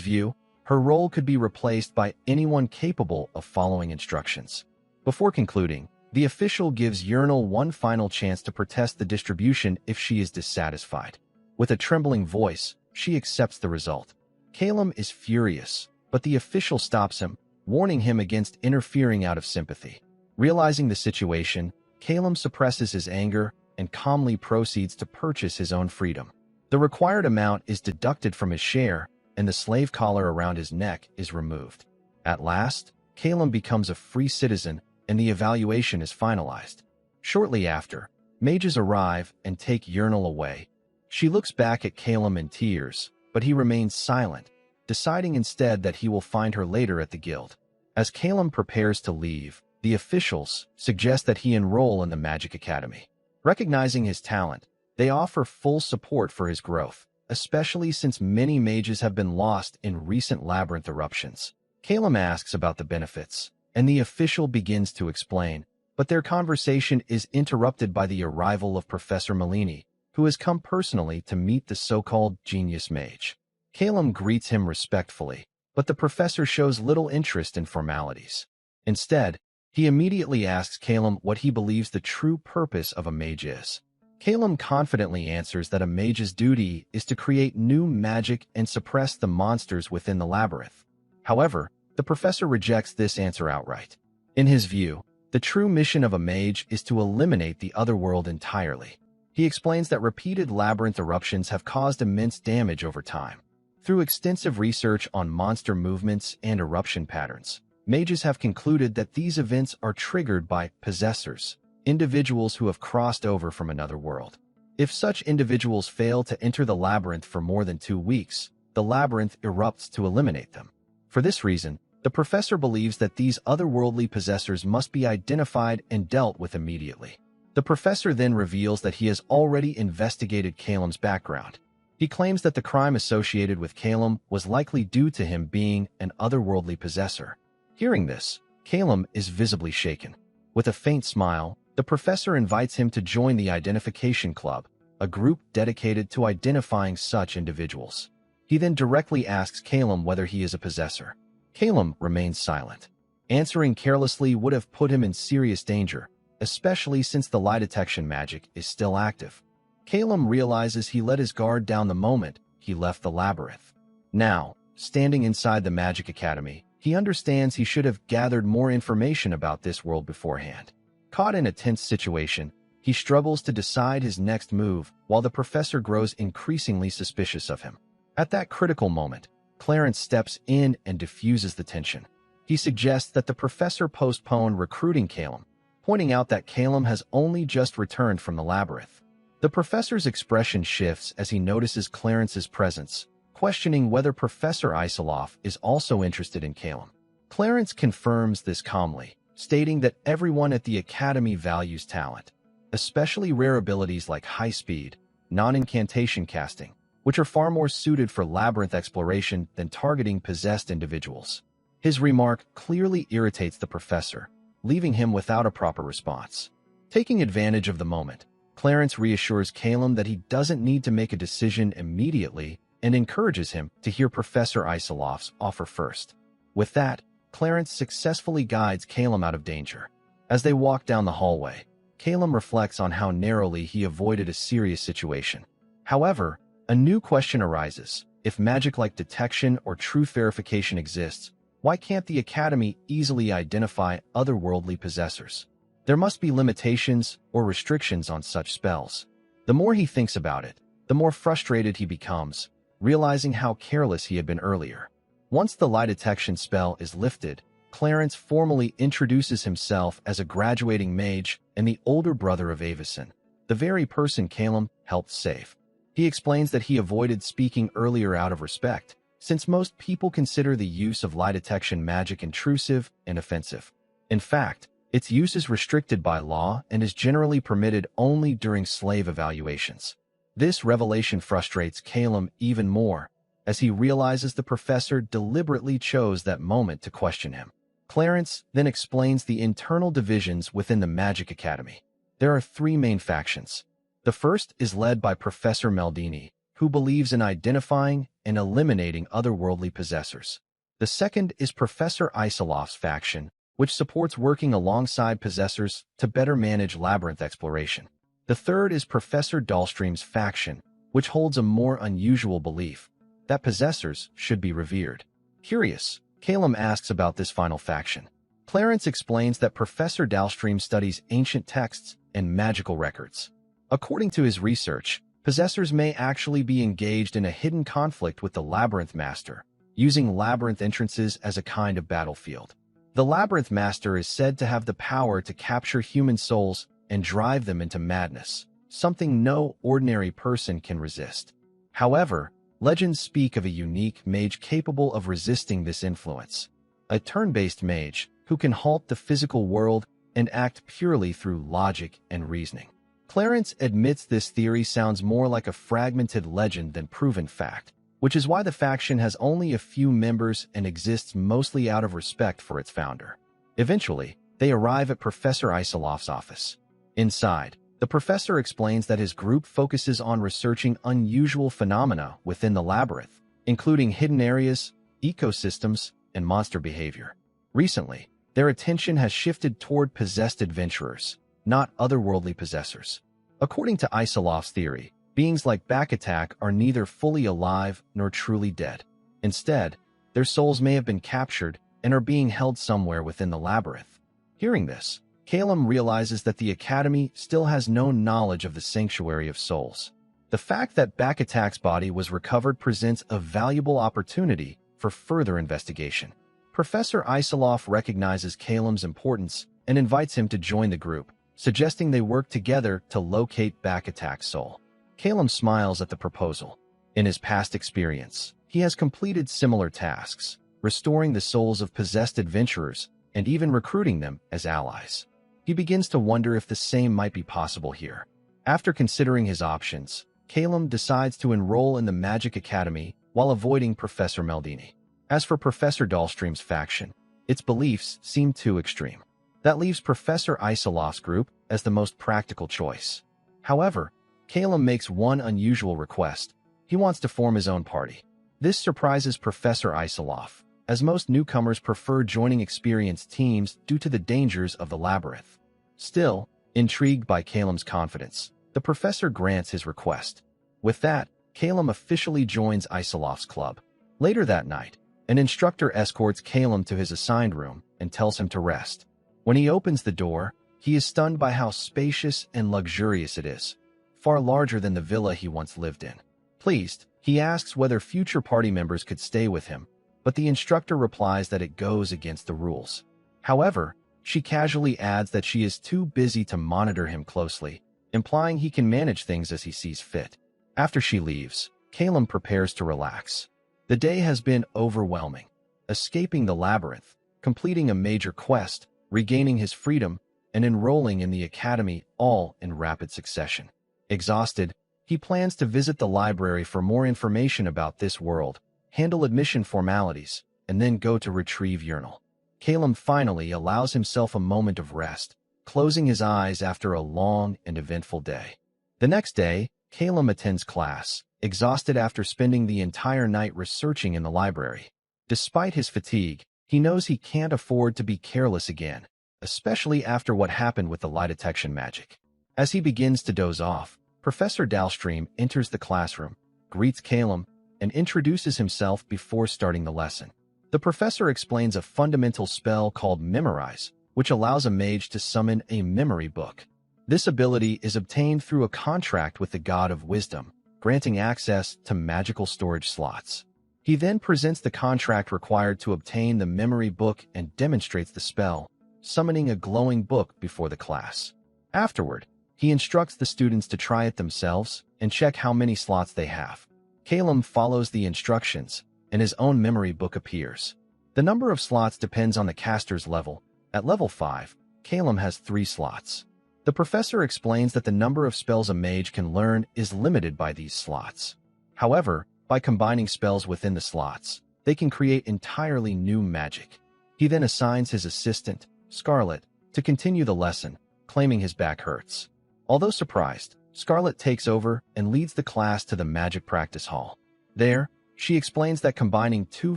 view, Her role could be replaced by anyone capable of following instructions. Before concluding, the official gives Urinal one final chance to protest the distribution if she is dissatisfied. With a trembling voice, she accepts the result. Calum is furious, but the official stops him, warning him against interfering out of sympathy. Realizing the situation, Calum suppresses his anger and calmly proceeds to purchase his own freedom. The required amount is deducted from his share, and the slave collar around his neck is removed. At last, Calum becomes a free citizen, and the evaluation is finalized. Shortly after, mages arrive and take Urinal away. She looks back at Calum in tears, but he remains silent, deciding instead that he will find her later at the guild. As Calum prepares to leave, the officials suggest that he enroll in the Magic Academy. Recognizing his talent, they offer full support for his growth, especially since many mages have been lost in recent labyrinth eruptions. Calum asks about the benefits, and the official begins to explain, but their conversation is interrupted by the arrival of Professor Malini, who has come personally to meet the so-called genius mage. Calum greets him respectfully, but the professor shows little interest in formalities. Instead, he immediately asks Calum what he believes the true purpose of a mage is. Calum confidently answers that a mage's duty is to create new magic and suppress the monsters within the labyrinth. However, the professor rejects this answer outright. In his view, the true mission of a mage is to eliminate the otherworld entirely. He explains that repeated labyrinth eruptions have caused immense damage over time. Through extensive research on monster movements and eruption patterns, mages have concluded that these events are triggered by possessors, individuals who have crossed over from another world. If such individuals fail to enter the labyrinth for more than 2 weeks, the labyrinth erupts to eliminate them. For this reason, the professor believes that these otherworldly possessors must be identified and dealt with immediately. The professor then reveals that he has already investigated Calum's background. He claims that the crime associated with Calum was likely due to him being an otherworldly possessor. Hearing this, Calum is visibly shaken. With a faint smile, the professor invites him to join the Identification Club, a group dedicated to identifying such individuals. He then directly asks Calum whether he is a possessor. Calum remains silent. Answering carelessly would have put him in serious danger, especially since the lie detection magic is still active. Calum realizes he let his guard down the moment he left the labyrinth. Now, standing inside the Magic Academy, he understands he should have gathered more information about this world beforehand. Caught in a tense situation, he struggles to decide his next move while the professor grows increasingly suspicious of him. At that critical moment, Clarence steps in and diffuses the tension. He suggests that the professor postpone recruiting Calum, pointing out that Calum has only just returned from the labyrinth. The professor's expression shifts as he notices Clarence's presence, questioning whether Professor Isolov is also interested in Calum. Clarence confirms this calmly, stating that everyone at the academy values talent, especially rare abilities like high speed, non-incantation casting, which are far more suited for labyrinth exploration than targeting possessed individuals. His remark clearly irritates the professor, leaving him without a proper response. Taking advantage of the moment, Clarence reassures Calum that he doesn't need to make a decision immediately and encourages him to hear Professor Isolov's offer first. With that, Clarence successfully guides Calum out of danger. As they walk down the hallway, Calum reflects on how narrowly he avoided a serious situation. However, a new question arises. If magic like detection or truth verification exists, why can't the Academy easily identify otherworldly possessors? There must be limitations or restrictions on such spells. The more he thinks about it, the more frustrated he becomes, realizing how careless he had been earlier. Once the lie detection spell is lifted, Clarence formally introduces himself as a graduating mage and the older brother of Avison, the very person Calum helped save. He explains that he avoided speaking earlier out of respect, since most people consider the use of lie detection magic intrusive and offensive. In fact, its use is restricted by law and is generally permitted only during slave evaluations. This revelation frustrates Calum even more, as he realizes the professor deliberately chose that moment to question him. Clarence then explains the internal divisions within the Magic Academy. There are 3 main factions. The first is led by Professor Maldini, who believes in identifying and eliminating otherworldly possessors. The second is Professor Isolov's faction, which supports working alongside possessors to better manage labyrinth exploration. The third is Professor Dahlstream's faction, which holds a more unusual belief that possessors should be revered. Curious, Calum asks about this final faction. Clarence explains that Professor Dahlstream studies ancient texts and magical records. According to his research, possessors may actually be engaged in a hidden conflict with the Labyrinth Master, using labyrinth entrances as a kind of battlefield. The Labyrinth Master is said to have the power to capture human souls and drive them into madness, something no ordinary person can resist. However, legends speak of a unique mage capable of resisting this influence. A turn-based mage who can halt the physical world and act purely through logic and reasoning. Clarence admits this theory sounds more like a fragmented legend than proven fact, which is why the faction has only a few members and exists mostly out of respect for its founder. Eventually, they arrive at Professor Isolov's office. Inside, the professor explains that his group focuses on researching unusual phenomena within the labyrinth, including hidden areas, ecosystems, and monster behavior. Recently, their attention has shifted toward possessed adventurers, not otherworldly possessors. According to Isolov's theory, beings like Bakatak are neither fully alive nor truly dead. Instead, their souls may have been captured and are being held somewhere within the labyrinth. Hearing this, Calum realizes that the Academy still has no knowledge of the Sanctuary of Souls. The fact that Bakatak's body was recovered presents a valuable opportunity for further investigation. Professor Isolov recognizes Calum's importance and invites him to join the group, suggesting they work together to locate Bakatak's soul. Calum smiles at the proposal. In his past experience, he has completed similar tasks, restoring the souls of possessed adventurers and even recruiting them as allies. He begins to wonder if the same might be possible here. After considering his options, Calum decides to enroll in the Magic Academy while avoiding Professor Meldini. As for Professor Dahlstream's faction, its beliefs seem too extreme. That leaves Professor Isolov's group as the most practical choice. However, Calum makes one unusual request. He wants to form his own party. This surprises Professor Isolov, as most newcomers prefer joining experienced teams due to the dangers of the labyrinth. Still, intrigued by Calum's confidence, the professor grants his request. With that, Calum officially joins Isolov's club. Later that night, an instructor escorts Calum to his assigned room and tells him to rest. When he opens the door, he is stunned by how spacious and luxurious it is, far larger than the villa he once lived in. Pleased, he asks whether future party members could stay with him, but the instructor replies that it goes against the rules. However, she casually adds that she is too busy to monitor him closely, implying he can manage things as he sees fit. After she leaves, Calum prepares to relax. The day has been overwhelming. Escaping the labyrinth, completing a major quest, regaining his freedom, and enrolling in the academy, all in rapid succession. Exhausted, he plans to visit the library for more information about this world, handle admission formalities, and then go to retrieve Urinal. Calum finally allows himself a moment of rest, closing his eyes after a long and eventful day. The next day, Calum attends class, exhausted after spending the entire night researching in the library. Despite his fatigue, he knows he can't afford to be careless again, especially after what happened with the lie detection magic. As he begins to doze off, Professor Dahlstream enters the classroom, greets Calum, and introduces himself before starting the lesson. The professor explains a fundamental spell called Memorize, which allows a mage to summon a memory book. This ability is obtained through a contract with the God of Wisdom, granting access to magical storage slots. He then presents the contract required to obtain the memory book and demonstrates the spell, summoning a glowing book before the class. Afterward, he instructs the students to try it themselves and check how many slots they have. Calum follows the instructions, and his own memory book appears. The number of slots depends on the caster's level. At level 5, Calum has 3 slots. The professor explains that the number of spells a mage can learn is limited by these slots. However, by combining spells within the slots, they can create entirely new magic. He then assigns his assistant, Scarlet, to continue the lesson, claiming his back hurts. Although surprised, Scarlet takes over and leads the class to the magic practice hall. There, She explains that combining two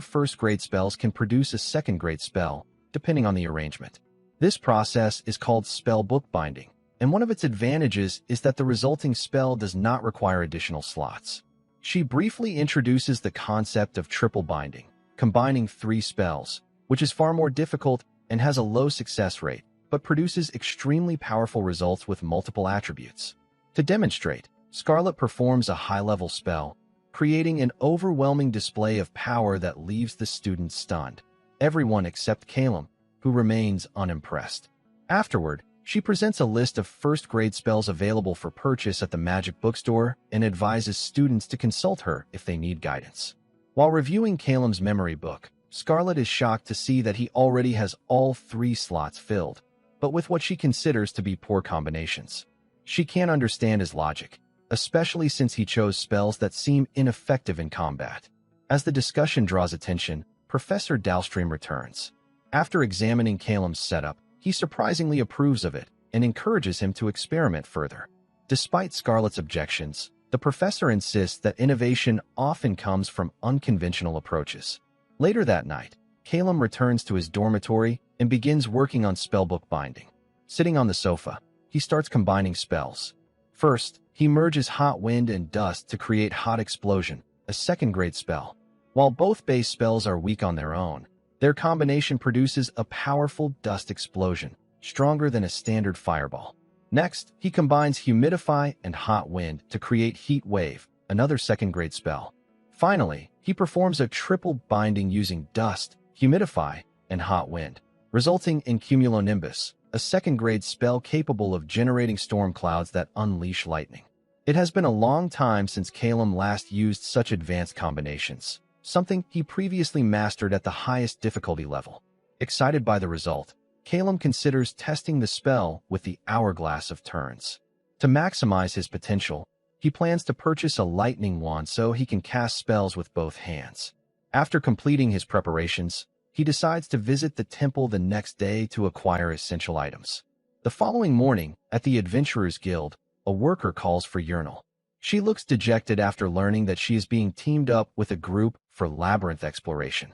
first-grade spells can produce a second-grade spell, depending on the arrangement. This process is called spell bookbinding, and one of its advantages is that the resulting spell does not require additional slots. She briefly introduces the concept of triple binding, combining 3 spells, which is far more difficult and has a low success rate, but produces extremely powerful results with multiple attributes. To demonstrate, Scarlet performs a high-level spell, creating an overwhelming display of power that leaves the students stunned. Everyone except Calum, who remains unimpressed. Afterward, she presents a list of first-grade spells available for purchase at the Magic Bookstore and advises students to consult her if they need guidance. While reviewing Calum's memory book, Scarlet is shocked to see that he already has all 3 slots filled, but with what she considers to be poor combinations. She can't understand his logic, especially since he chose spells that seem ineffective in combat. As the discussion draws attention, Professor Dalstream returns. After examining Calum's setup, he surprisingly approves of it and encourages him to experiment further. Despite Scarlet's objections, the professor insists that innovation often comes from unconventional approaches. Later that night, Calum returns to his dormitory and begins working on spellbook binding. Sitting on the sofa, he starts combining spells. First, he merges Hot Wind and Dust to create Hot Explosion, a second-grade spell. While both base spells are weak on their own, their combination produces a powerful dust explosion, stronger than a standard fireball. Next, he combines Humidify and Hot Wind to create Heat Wave, another second-grade spell. Finally, he performs a triple binding using Dust, Humidify, and Hot Wind, resulting in Cumulonimbus, a second-grade spell capable of generating storm clouds that unleash lightning. It has been a long time since Calum last used such advanced combinations, something he previously mastered at the highest difficulty level. Excited by the result, Calum considers testing the spell with the Hourglass of Turns. To maximize his potential, he plans to purchase a lightning wand so he can cast spells with both hands. After completing his preparations, he decides to visit the temple the next day to acquire essential items. The following morning, at the Adventurers Guild, a worker calls for Urinal. She looks dejected after learning that she is being teamed up with a group for labyrinth exploration.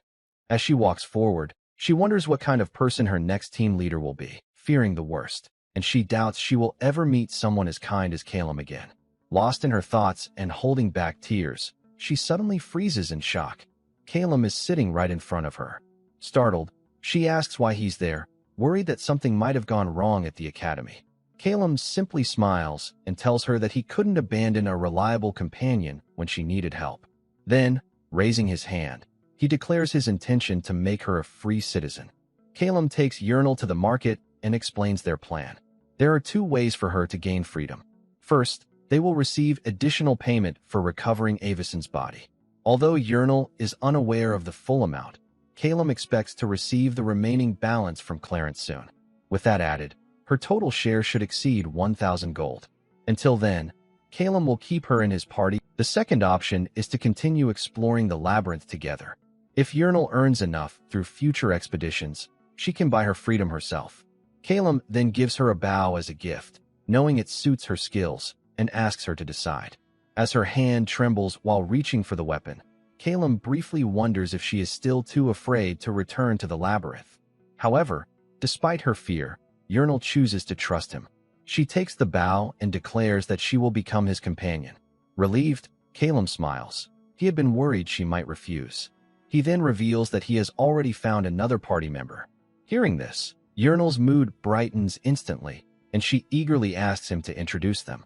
As she walks forward, she wonders what kind of person her next team leader will be, fearing the worst, and she doubts she will ever meet someone as kind as Calum again. Lost in her thoughts and holding back tears, she suddenly freezes in shock. Calum is sitting right in front of her. Startled, she asks why he's there, worried that something might have gone wrong at the academy. Calum simply smiles and tells her that he couldn't abandon a reliable companion when she needed help. Then, raising his hand, he declares his intention to make her a free citizen. Calum takes Urinal to the market and explains their plan. There are 2 ways for her to gain freedom. First, they will receive additional payment for recovering Avison's body. Although Urinal is unaware of the full amount, Calum expects to receive the remaining balance from Clarence soon. With that added, her total share should exceed 1,000 gold. Until then, Calum will keep her in his party. The second option is to continue exploring the labyrinth together. If Urinal earns enough through future expeditions, she can buy her freedom herself. Calum then gives her a bow as a gift, knowing it suits her skills, and asks her to decide. As her hand trembles while reaching for the weapon, Calum briefly wonders if she is still too afraid to return to the labyrinth. However, despite her fear, Urinal chooses to trust him. She takes the bow and declares that she will become his companion. Relieved, Calum smiles. He had been worried she might refuse. He then reveals that he has already found another party member. Hearing this, Urinal's mood brightens instantly, and she eagerly asks him to introduce them.